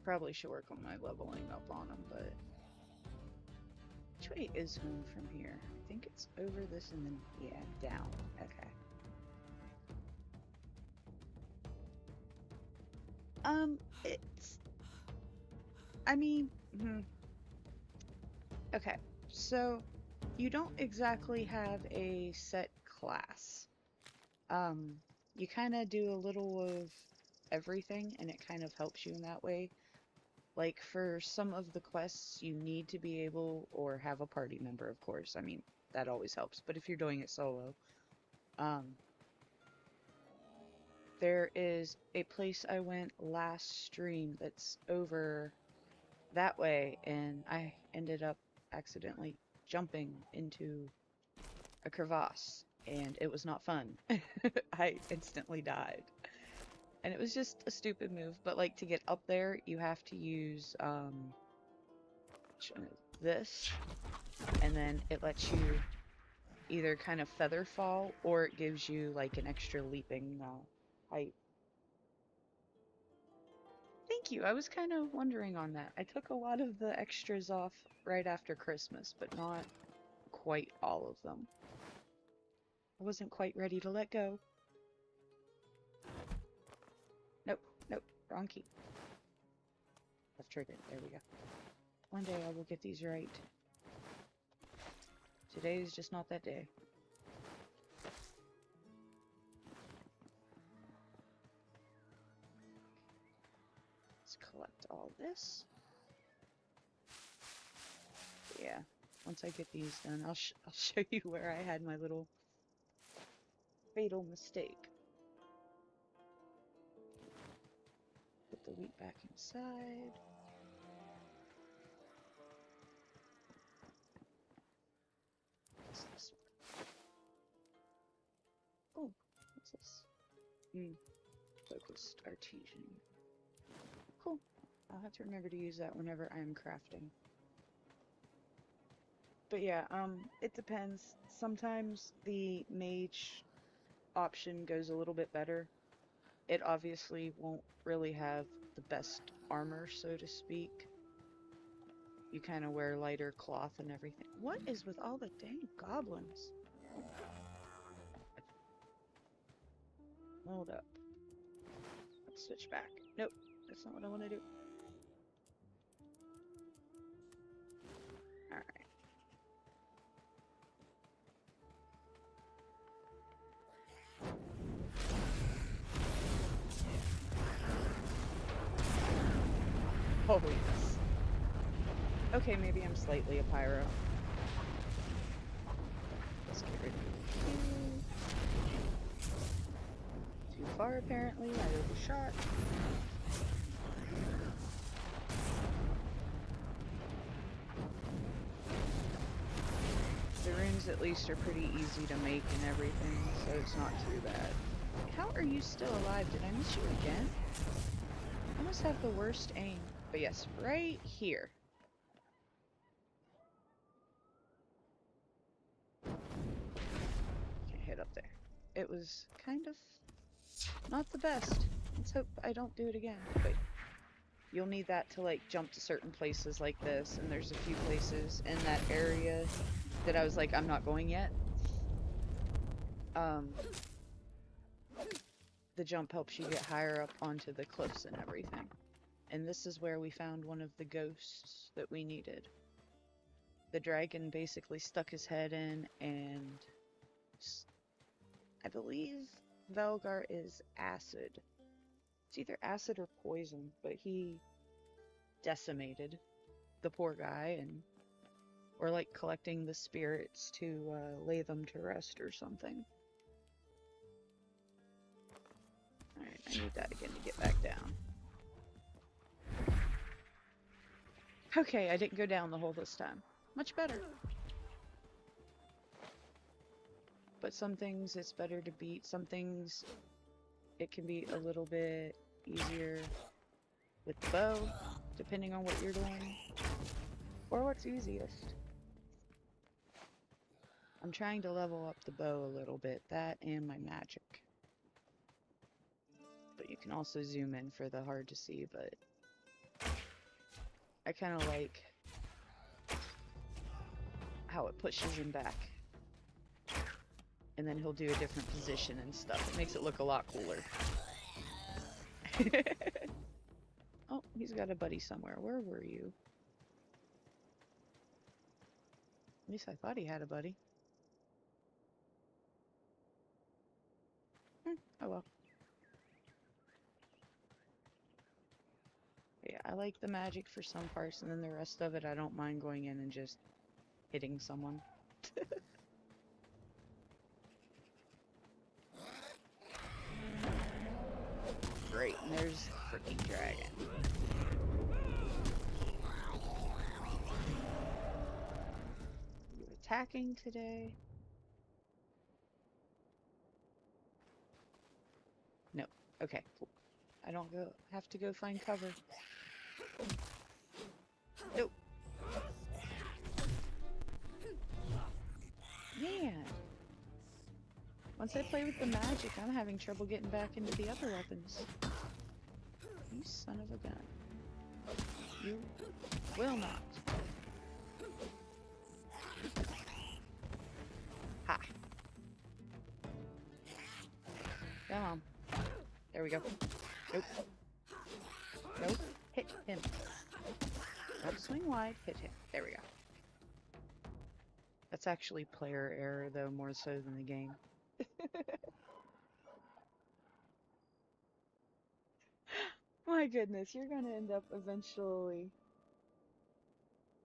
[SPEAKER 1] Probably should work on my leveling up on them, but... Which way is home from here? I think it's over this and then, yeah, down. Okay. It's... I mean, okay, so you don't exactly have a set class. You kind of do a little of everything, and it kind of helps you in that way. Like, for some of the quests, you need to be able, or have a party member, of course. I mean, that always helps. But if you're doing it solo, there is a place I went last stream that's over that way, and I ended up accidentally jumping into a crevasse, and it was not fun. I instantly died. And it was just a stupid move, but like to get up there, you have to use this, and then it lets you either kind of feather fall, or it gives you like an extra leaping height. Thank you. I was kind of wondering on that. I took a lot of the extras off right after Christmas, but not quite all of them. I wasn't quite ready to let go. Nope, nope, wrong key. Left trigger, there we go. One day I will get these right. Today is just not that day. Let's collect all this. Yeah, once I get these done, I'll show you where I had my little fatal mistake. Put the wheat back inside. What's this one? Oh, what's this? Focused artesian. Cool. I'll have to remember to use that whenever I'm crafting. But yeah, it depends. Sometimes the mage option goes a little bit better. It obviously won't really have the best armor, so to speak. You kind of wear lighter cloth and everything. What is with all the dang goblins? Hold up. Let's switch back. Nope, that's not what I want to do. Alright. Oh, yes. Okay, maybe I'm slightly a pyro. Let's get rid of you. Too far, apparently. I overshot. these at least are pretty easy to make and everything, so it's not too bad. How are you still alive? Did I miss you again? I must have the worst aim. But yes, right here. Can't hit up there. It was kind of not the best. Let's hope I don't do it again. Wait. You'll need that to like jump to certain places like this, and there's a few places in that area that I was like, I'm not going yet. The jump helps you get higher up onto the cliffs and everything. And this is where we found one of the ghosts that we needed. The dragon basically stuck his head in, and I believe Velgar is acid. It's either acid or poison, but he decimated the poor guy, and or like collecting the spirits to lay them to rest or something. Alright, I need that again to get back down. Okay, I didn't go down the hole this time. Much better. But some things it's better to beat. Some things it can be a little bit easier with the bow, depending on what you're doing. Or what's easiest. I'm trying to level up the bow a little bit. That and my magic. But you can also zoom in for the hard to see, but I kind of like how it pushes him back. And then he'll do a different position and stuff. It makes it look a lot cooler. Oh, he's got a buddy somewhere. Where were you? At least I thought he had a buddy. Oh well. Yeah, I like the magic for some parts, and then the rest of it I don't mind going in and just hitting someone. Great, and there's the freaking dragon. You attacking today? No. Okay, cool. I don't have to go find cover. Nope. Man. Once I play with the magic, I'm having trouble getting back into the other weapons. You son of a gun. You will not. Ha. Come on. There we go. Nope. Nope. Hit him. Don't swing wide. Hit him. There we go. That's actually player error, though, more so than the game. My goodness, you're gonna end up eventually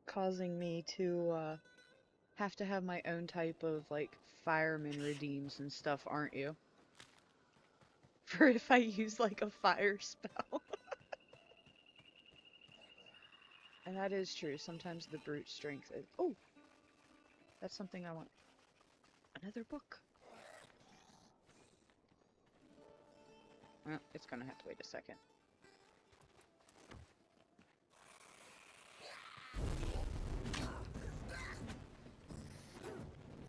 [SPEAKER 1] causing me to have to have my own type of like fireman redeems and stuff, aren't you? For if I use like a fire spell. And that is true. Sometimes the brute strength is... Oh! That's something I want. Another book. Well, it's gonna have to wait a second.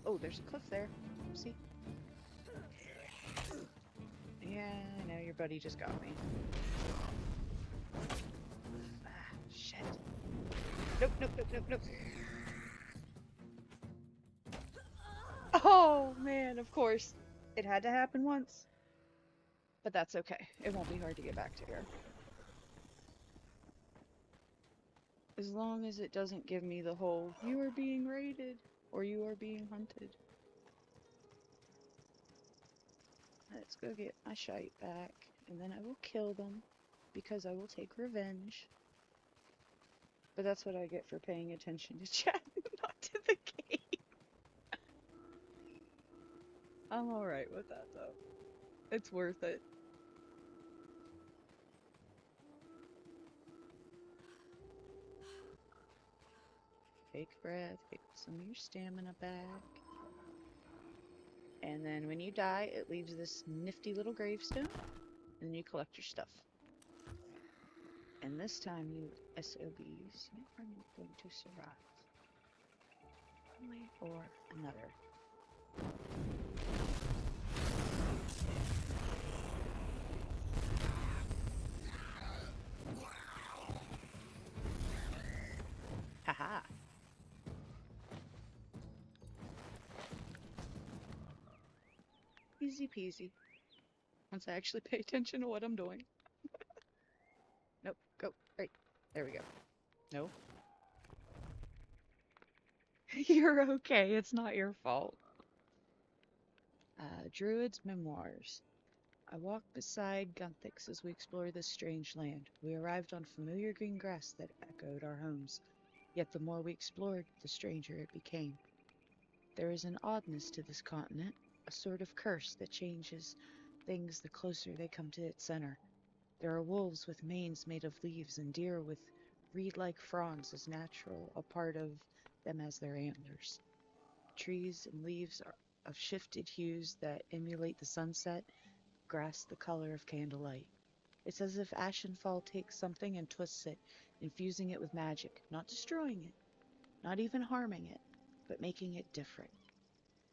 [SPEAKER 1] Oh, there's a cliff there. See? Yeah, I know, your buddy just got me. Ah, shit. Nope, nope, nope, nope, nope. Oh, man, of course. It had to happen once. But that's okay. It won't be hard to get back to her. As long as it doesn't give me the whole, you are being raided, or you are being hunted. Let's go get my shite back, and then I will kill them, because I will take revenge. But that's what I get for paying attention to chat, not to the game. I'm alright with that, though. It's worth it. Take a breath, get some of your stamina back. And then when you die, it leaves this nifty little gravestone, and then you collect your stuff. And this time, you SOBs, you are not going to survive. One way or another. Haha. Easy peasy. Once I actually pay attention to what I'm doing. Nope, go. Right. There we go. No. You're okay, it's not your fault. Druid's Memoirs. I walked beside Gunthix as we explored this strange land. We arrived on familiar green grass that echoed our homes. Yet the more we explored, the stranger it became. There is an oddness to this continent, a sort of curse that changes things the closer they come to its center. There are wolves with manes made of leaves and deer with reed-like fronds as natural a part of them as their antlers. Trees and leaves are of shifted hues that emulate the sunset, grass the color of candlelight. It's as if Ashenfall takes something and twists it, infusing it with magic, not destroying it, not even harming it, but making it different.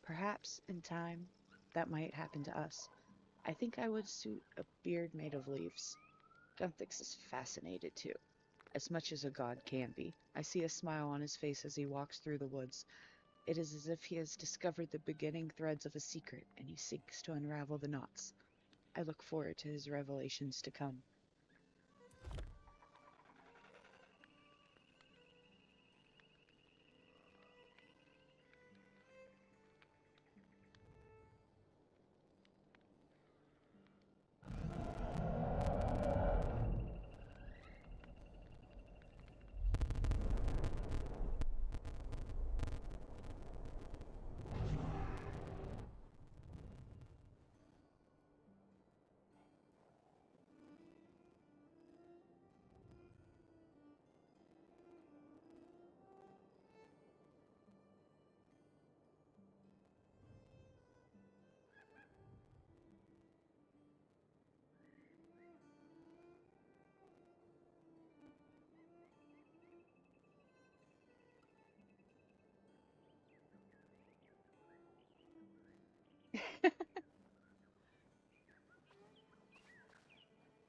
[SPEAKER 1] Perhaps, in time, that might happen to us. I think I would suit a beard made of leaves. Gunthix is fascinated too, as much as a god can be. I see a smile on his face as he walks through the woods. It is as if he has discovered the beginning threads of a secret, and he seeks to unravel the knots. I look forward to his revelations to come.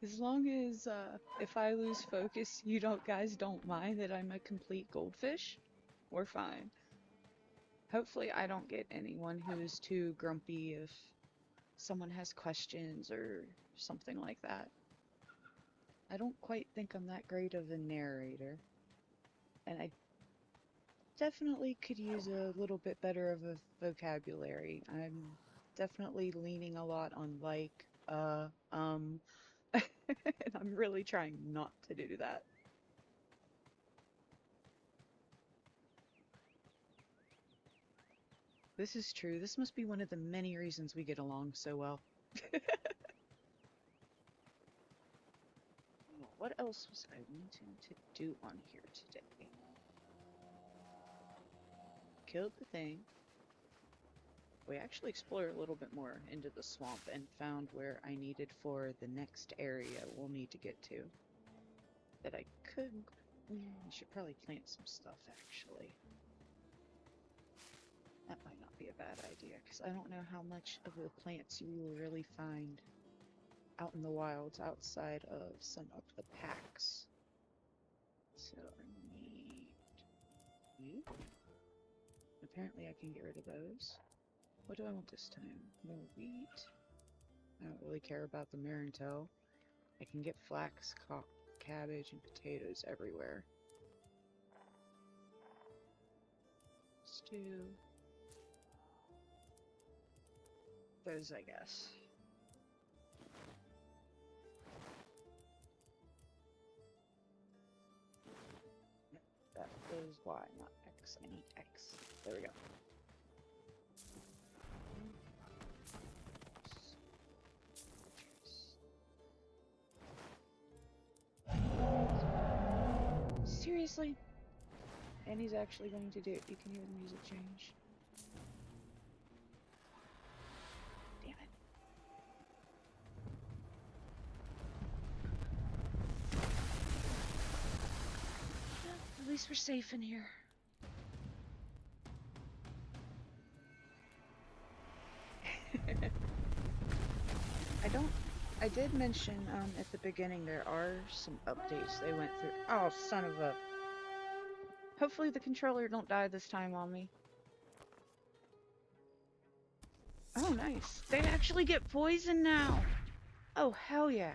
[SPEAKER 1] As long as, if I lose focus, you guys don't mind that I'm a complete goldfish, we're fine. Hopefully I don't get anyone who is too grumpy if someone has questions or something like that. I don't quite think I'm that great of a narrator, and I definitely could use a little bit better of a vocabulary. I'm definitely leaning a lot on like, and I'm really trying not to do that. This is true. This must be one of the many reasons we get along so well. What else was I wanting to do on here today? Killed the thing. We actually explored a little bit more into the swamp and found where I needed for the next area we'll need to get to. That I could... I should probably plant some stuff, actually. That might not be a bad idea, because I don't know how much of the plants you will really find out in the wilds outside of some of the packs. So I need you. Apparently I can get rid of those. What do I want this time? More wheat. I don't really care about the Marintel. I can get flax, cabbage, and potatoes everywhere. Stew. Those, I guess. That is Y, not X. I need X. There we go. Seriously? And he's actually going to do it. You can hear the music change. least we're safe in here. I did mention at the beginning there are some updates they went through. Oh, son of a... Hopefully the controller don't die this time on me. Oh, nice. They actually get poison now. Oh, hell yeah.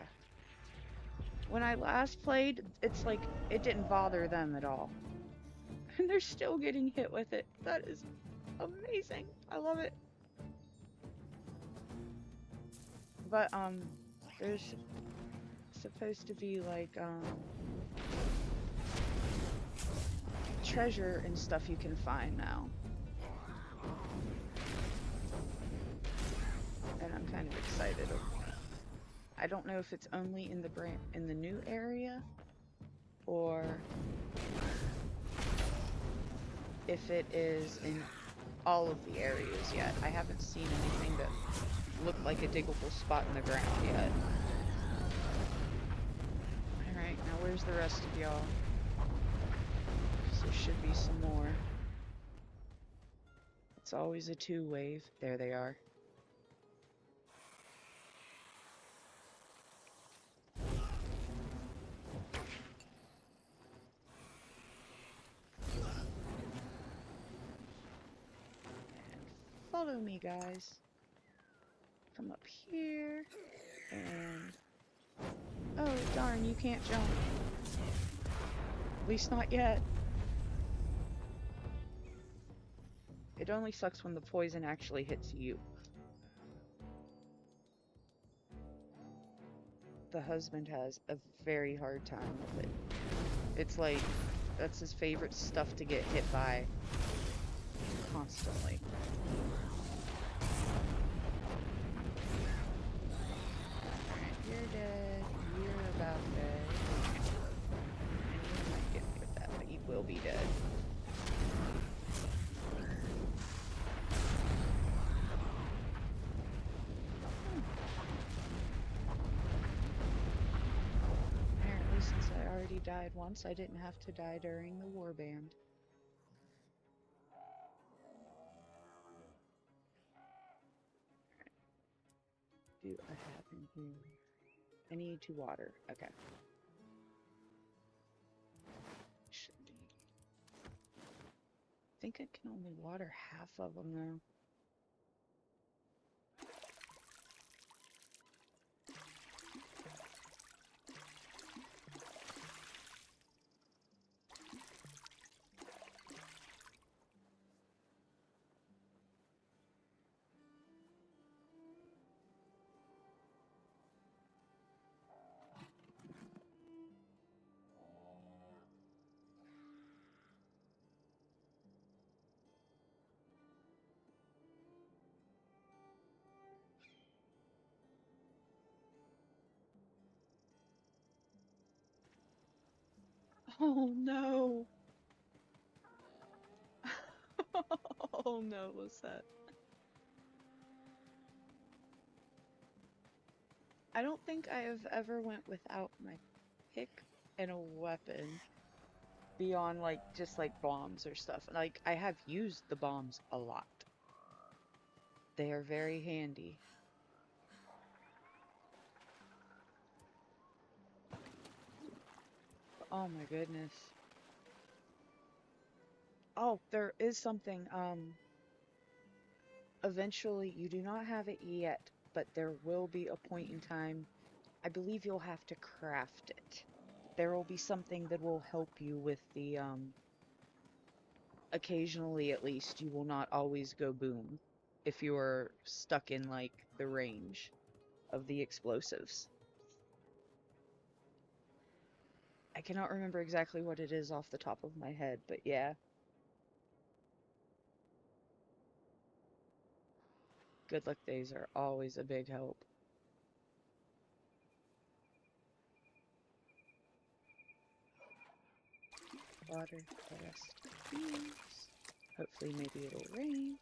[SPEAKER 1] When I last played, it's like, it didn't bother them at all. And they're still getting hit with it. That is amazing. I love it. But, there's supposed to be, like, treasure and stuff you can find now. And I'm kind of excited. I don't know if it's only in the new area, or if it is in all of the areas yet. I haven't seen anything that looked like a diggable spot in the ground yet. Alright, now where's the rest of y'all? There should be some more. It's always a two-wave. There they are. Follow me, guys. Come up here, and... Oh, darn, you can't jump. At least not yet. It only sucks when the poison actually hits you. The husband has a very hard time with it. It's like, that's his favorite stuff to get hit by constantly. Alright, you're dead. You're about dead. And you might get me with that, but you will be dead. Apparently, since I already died once, I didn't have to die during the warband. Do I have in here? I need to water. Okay. Should be. I think I can only water half of them though. Oh no! Oh no, what's that? I don't think I have ever went without my pick and a weapon beyond like just like bombs or stuff. Like I have used the bombs a lot. They are very handy. Oh my goodness. Oh, there is something, eventually, you do not have it yet, but there will be a point in time, I believe you'll have to craft it. There will be something that will help you with the, occasionally at least, you will not always go boom if you are stuck in, like, the range of the explosives. I cannot remember exactly what it is off the top of my head, but yeah. Good luck days are always a big help. Water the rest of these. Hopefully maybe it'll rain.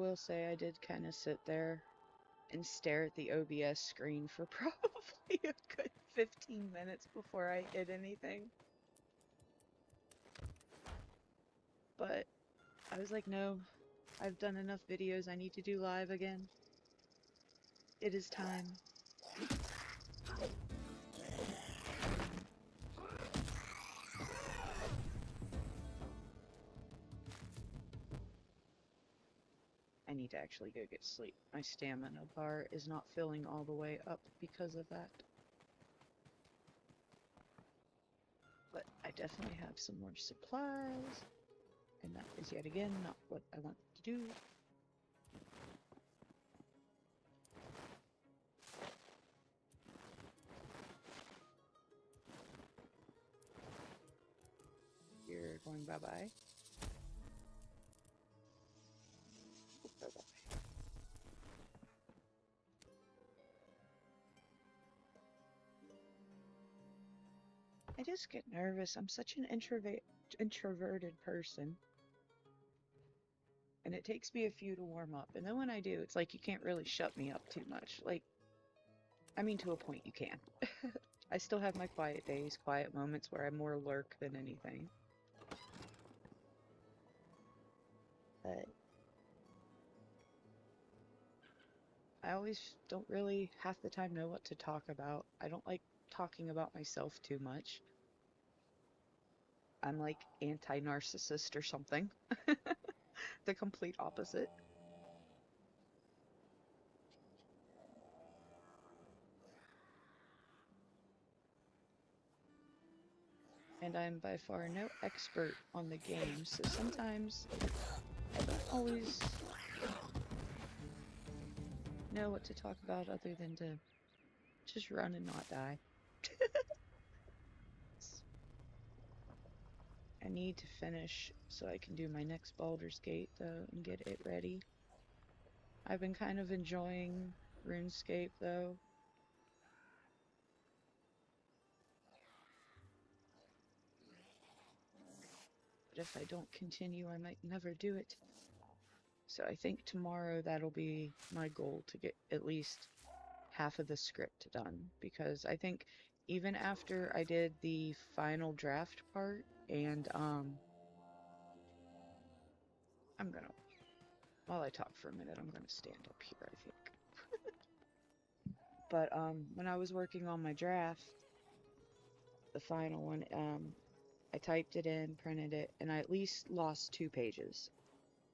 [SPEAKER 1] will say I did kind of sit there and stare at the OBS screen for probably a good 15 minutes before I hit anything. But I was like, no, I've done enough videos. I need to do live again. It is time. I need to actually go get sleep. My stamina bar is not filling all the way up because of that. But I definitely have some more supplies. And that is yet again not what I want to do. You're going bye-bye. Bye-bye. I just get nervous. I'm such an introverted person. And it takes me a few to warm up. And then when I do, it's like you can't really shut me up too much. Like, I mean, to a point you can. I still have my quiet days, quiet moments where I more lurk than anything. But I always don't really half the time know what to talk about. I don't like talking about myself too much. I'm like anti-narcissist or something. The complete opposite. And I'm by far no expert on the game, so sometimes I don't always know what to talk about other than to just run and not die. I need to finish so I can do my next Baldur's Gate though and get it ready. I've been kind of enjoying RuneScape though. But if I don't continue, I might never do it. So I think tomorrow that'll be my goal, to get at least half of the script done, because I think even after I did the final draft part and I'm gonna, while I talk for a minute, I'm gonna stand up here, I think. But when I was working on my draft, the final one, I typed it in, printed it, and I at least lost 2 pages.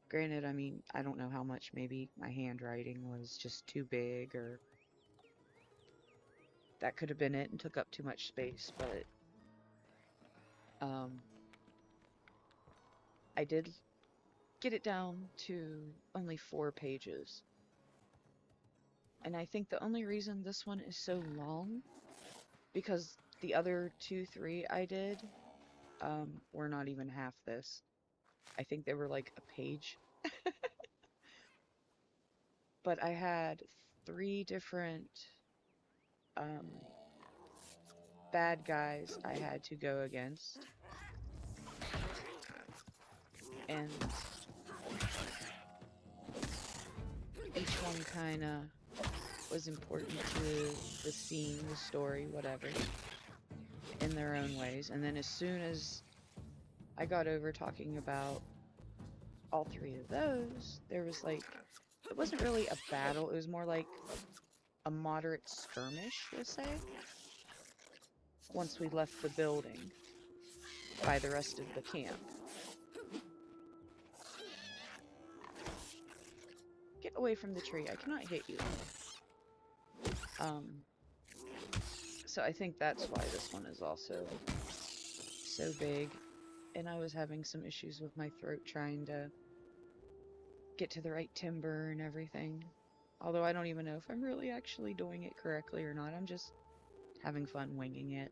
[SPEAKER 1] Granted, I mean, I don't know how much, maybe my handwriting was just too big, or that could have been it and took up too much space, but I did get it down to only 4 pages. And I think the only reason this one is so long, because the other 2, 3 I did were not even half this. I think they were like a page. But I had 3 different bad guys I had to go against. And each one kind of was important to the scene, the story, whatever, in their own ways. And then as soon as I got over talking about all 3 of those, there was like, it wasn't really a battle, it was more like a moderate skirmish, we'll say, once we left the building by the rest of the camp. Get away from the tree, I cannot hit you. So I think that's why this one is also so big. And I was having some issues with my throat trying to get to the right timber and everything. Although I don't even know if I'm really actually doing it correctly or not. I'm just having fun winging it.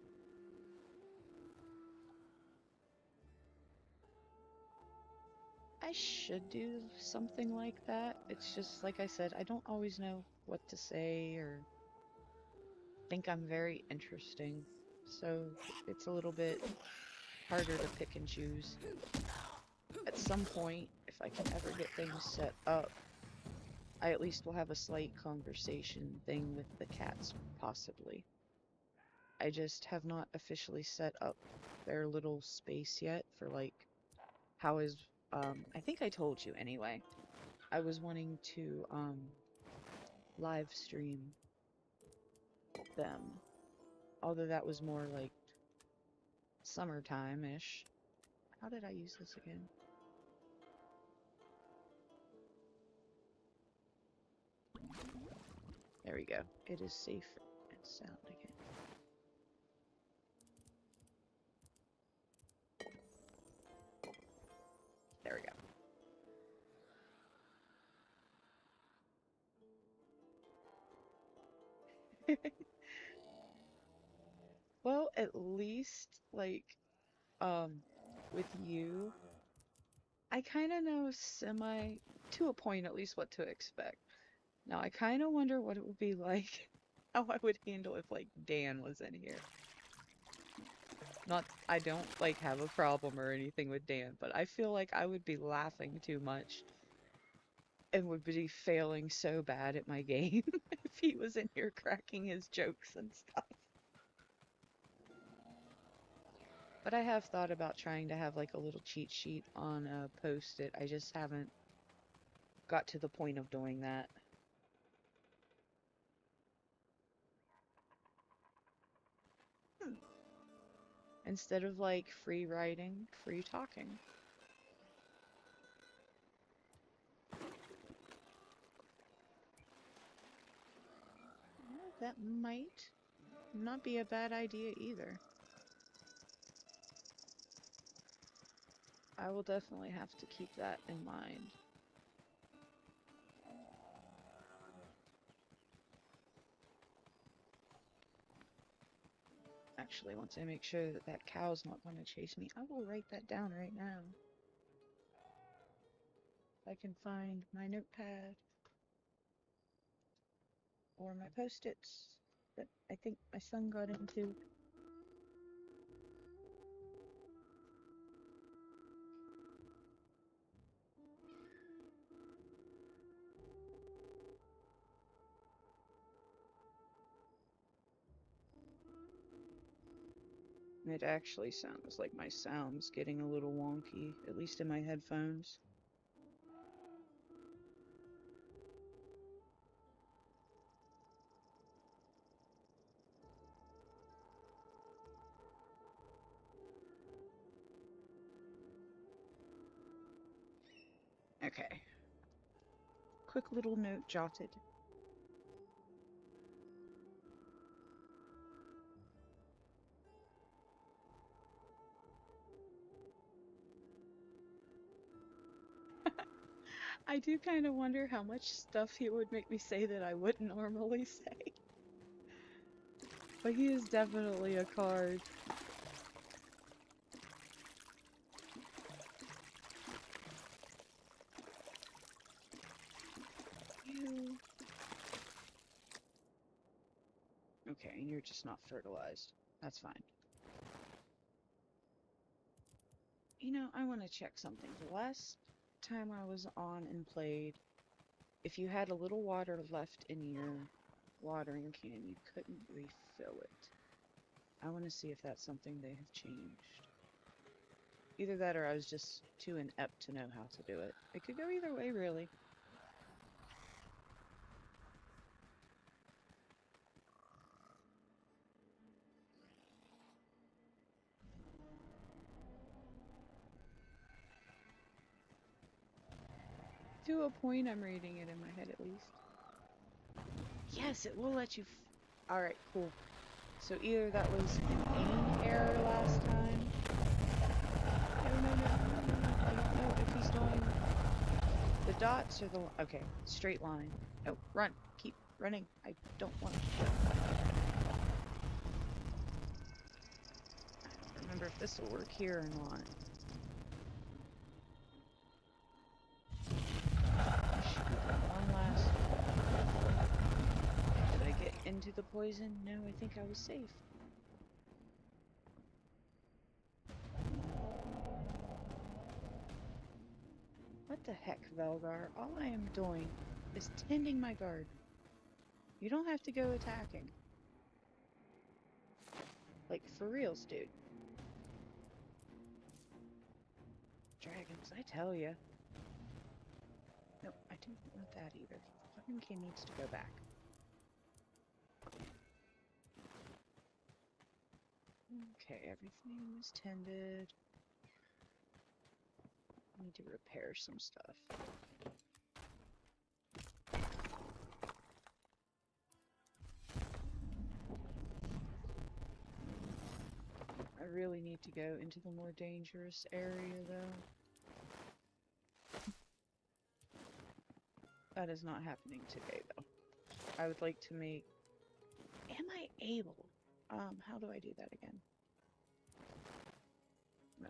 [SPEAKER 1] I should do something like that. It's just, like I said, I don't always know what to say or think I'm very interesting. So it's a little bit harder to pick and choose. At some point, if I can ever get things set up I at least will have a slight conversation thing with the cats, possibly. I just have not officially set up their little space yet for like how is I think I told you anyway. I was wanting to live stream them. Although that was more like summertime-ish. How did I use this again? There we go. It is safe and sound again. There we go. Well, at least, like, with you, I kind of know to a point at least, what to expect. Now, I kind of wonder what it would be like, how I would handle if, like, Dan was in here. Not, I don't, like, have a problem or anything with Dan, but I feel like I would be laughing too much and would be failing so bad at my game if he was in here cracking his jokes and stuff. But I have thought about trying to have like a little cheat sheet on a post-it. I just haven't got to the point of doing that. Instead of like free writing, free talking. Well, that might not be a bad idea either. I will definitely have to keep that in mind. Actually, once I make sure that that cow's not going to chase me, I will write that down right now. If I can find my notepad or my post-its that I think my son got into. It actually sounds like my sound's getting a little wonky, at least in my headphones. Okay. Quick little note jotted. I do kind of wonder how much stuff he would make me say that I wouldn't normally say. But he is definitely a card. You. Okay, and you're just not fertilized. That's fine. You know, I want to check something. The last time I was on and played, if you had a little water left in your watering can, you couldn't refill it. I want to see if that's something they have changed. Either that or I was just too inept to know how to do it. It could go either way, really. To a point, I'm reading it in my head at least. Yes, it will let you. Alright, cool. So either that was an aim error last time. No. I don't know if he's doing the dots or the. Okay, straight line. No, run. Keep running. I don't want to. I don't remember if this will work here or not. One last. Did I get into the poison? No, I think I was safe. What the heck, Velgar? All I am doing is tending my garden. You don't have to go attacking. Like, for reals, dude. Dragons, I tell ya. No, I didn't want that either. Fucking kid needs to go back. Okay, everything is tended. I need to repair some stuff. I really need to go into the more dangerous area, though. That is not happening today, though. I would like to make... Am I able? How do I do that again? No.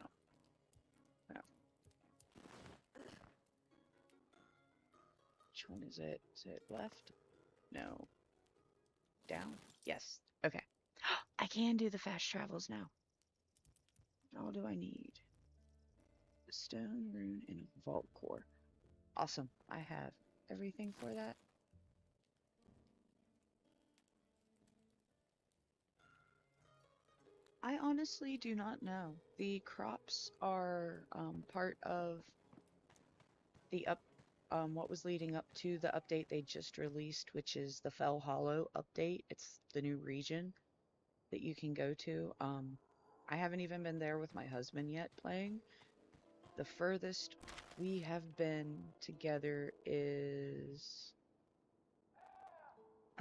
[SPEAKER 1] No. Which one is it? Is it left? No. Down? Yes. Okay. I can do the fast travels now. All do I need? A stone, rune, and a vault core. Awesome. I have everything for that. I honestly do not know. The crops are part of the what was leading up to the update they just released, which is the Fellhollow update. It's the new region that you can go to. I haven't even been there with my husband yet playing. The furthest we have been together is...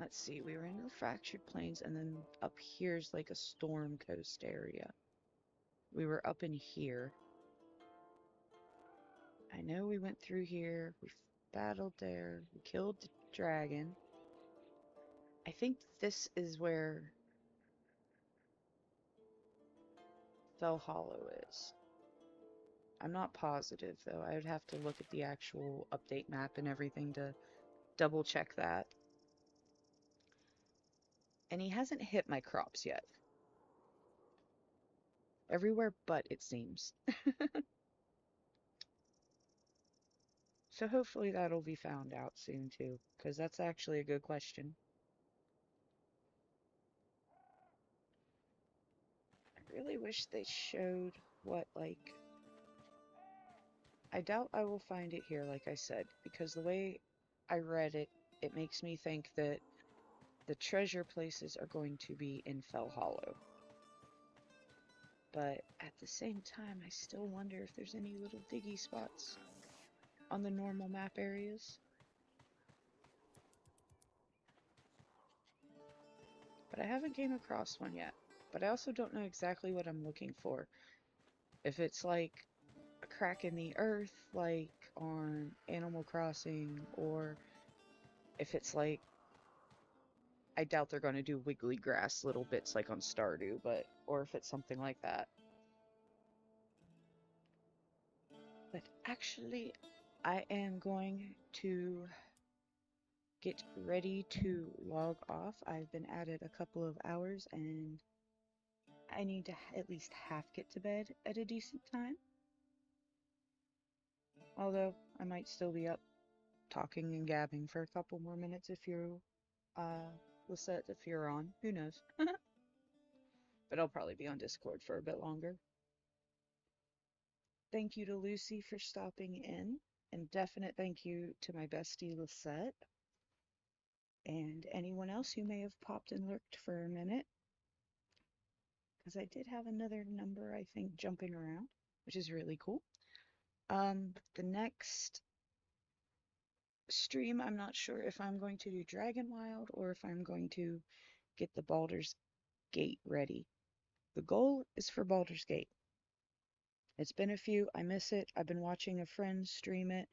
[SPEAKER 1] Let's see, we were in the Fractured Plains, and then up here's like a Storm Coast area. We were up in here. I know we went through here, we battled there, we killed the dragon. I think this is where Fellhollow is. I'm not positive, though. I would have to look at the actual update map and everything to double check that. And he hasn't hit my crops yet. Everywhere but, it seems. So hopefully that'll be found out soon, too. Because that's actually a good question. I really wish they showed what, like... I doubt I will find it here, like I said. Because the way I read it, it makes me think that the treasure places are going to be in Fellhollow. But at the same time, I still wonder if there's any little diggy spots on the normal map areas. But I haven't came across one yet. But I also don't know exactly what I'm looking for. If it's like a crack in the earth, like on Animal Crossing, or if it's like... I doubt they're going to do wiggly grass little bits like on Stardew, but... Or if it's something like that. But actually, I am going to get ready to log off. I've been at it a couple of hours and I need to at least half get to bed at a decent time. Although I might still be up talking and gabbing for a couple more minutes if you're Lisette, if you're on. Who knows? But I'll probably be on Discord for a bit longer. Thank you to Lucy for stopping in, and definite thank you to my bestie Lisette. And anyone else who may have popped and lurked for a minute. Because I did have another number, I think, jumping around, which is really cool. The next stream, I'm not sure if I'm going to do Dragonwild or if I'm going to get the Baldur's Gate ready. The goal is for Baldur's Gate. It's been a few, I miss it. I've been watching a friend stream it.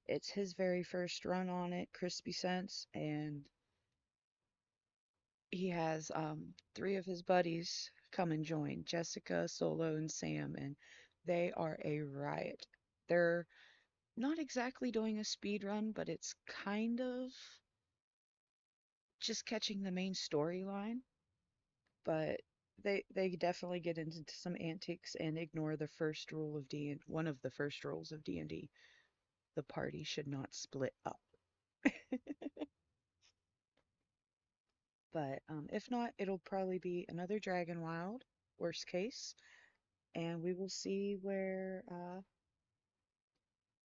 [SPEAKER 1] It's his very first run on it, Crispy Sense, and he has 3 of his buddies come and join, Jessica, Solo, and Sam, and they are a riot. They're not exactly doing a speed run, but it's kind of just catching the main storyline. But they definitely get into some antics and ignore the first rule of one of the first rules of D&D. The party should not split up. But if not, it'll probably be another Dragonwild, worst case, and we will see where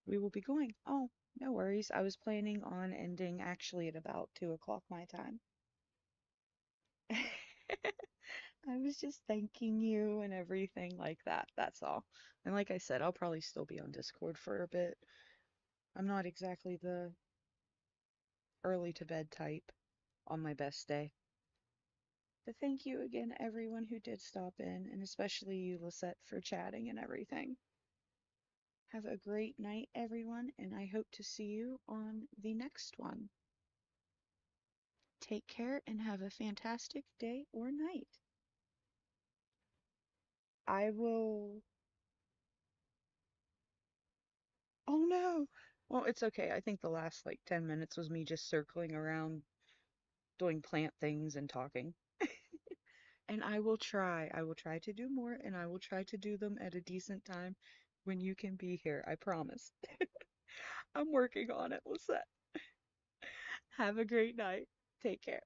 [SPEAKER 1] we will be going. Oh, no worries. I was planning on ending actually at about 2 o'clock my time. I was just thanking you and everything like that. That's all. And like I said, I'll probably still be on Discord for a bit. I'm not exactly the early to bed type on my best day. But thank you again, everyone who did stop in, and especially you, Lisette, for chatting and everything. Have a great night, everyone, and I hope to see you on the next one. Take care and have a fantastic day or night. I will. Oh no! Well, it's okay. I think the last like 10 minutes was me just circling around doing plant things and talking. And I will try to do more, and I will try to do them at a decent time when you can be here. I promise. I'm working on it, Lisette. Have a great night. Take care.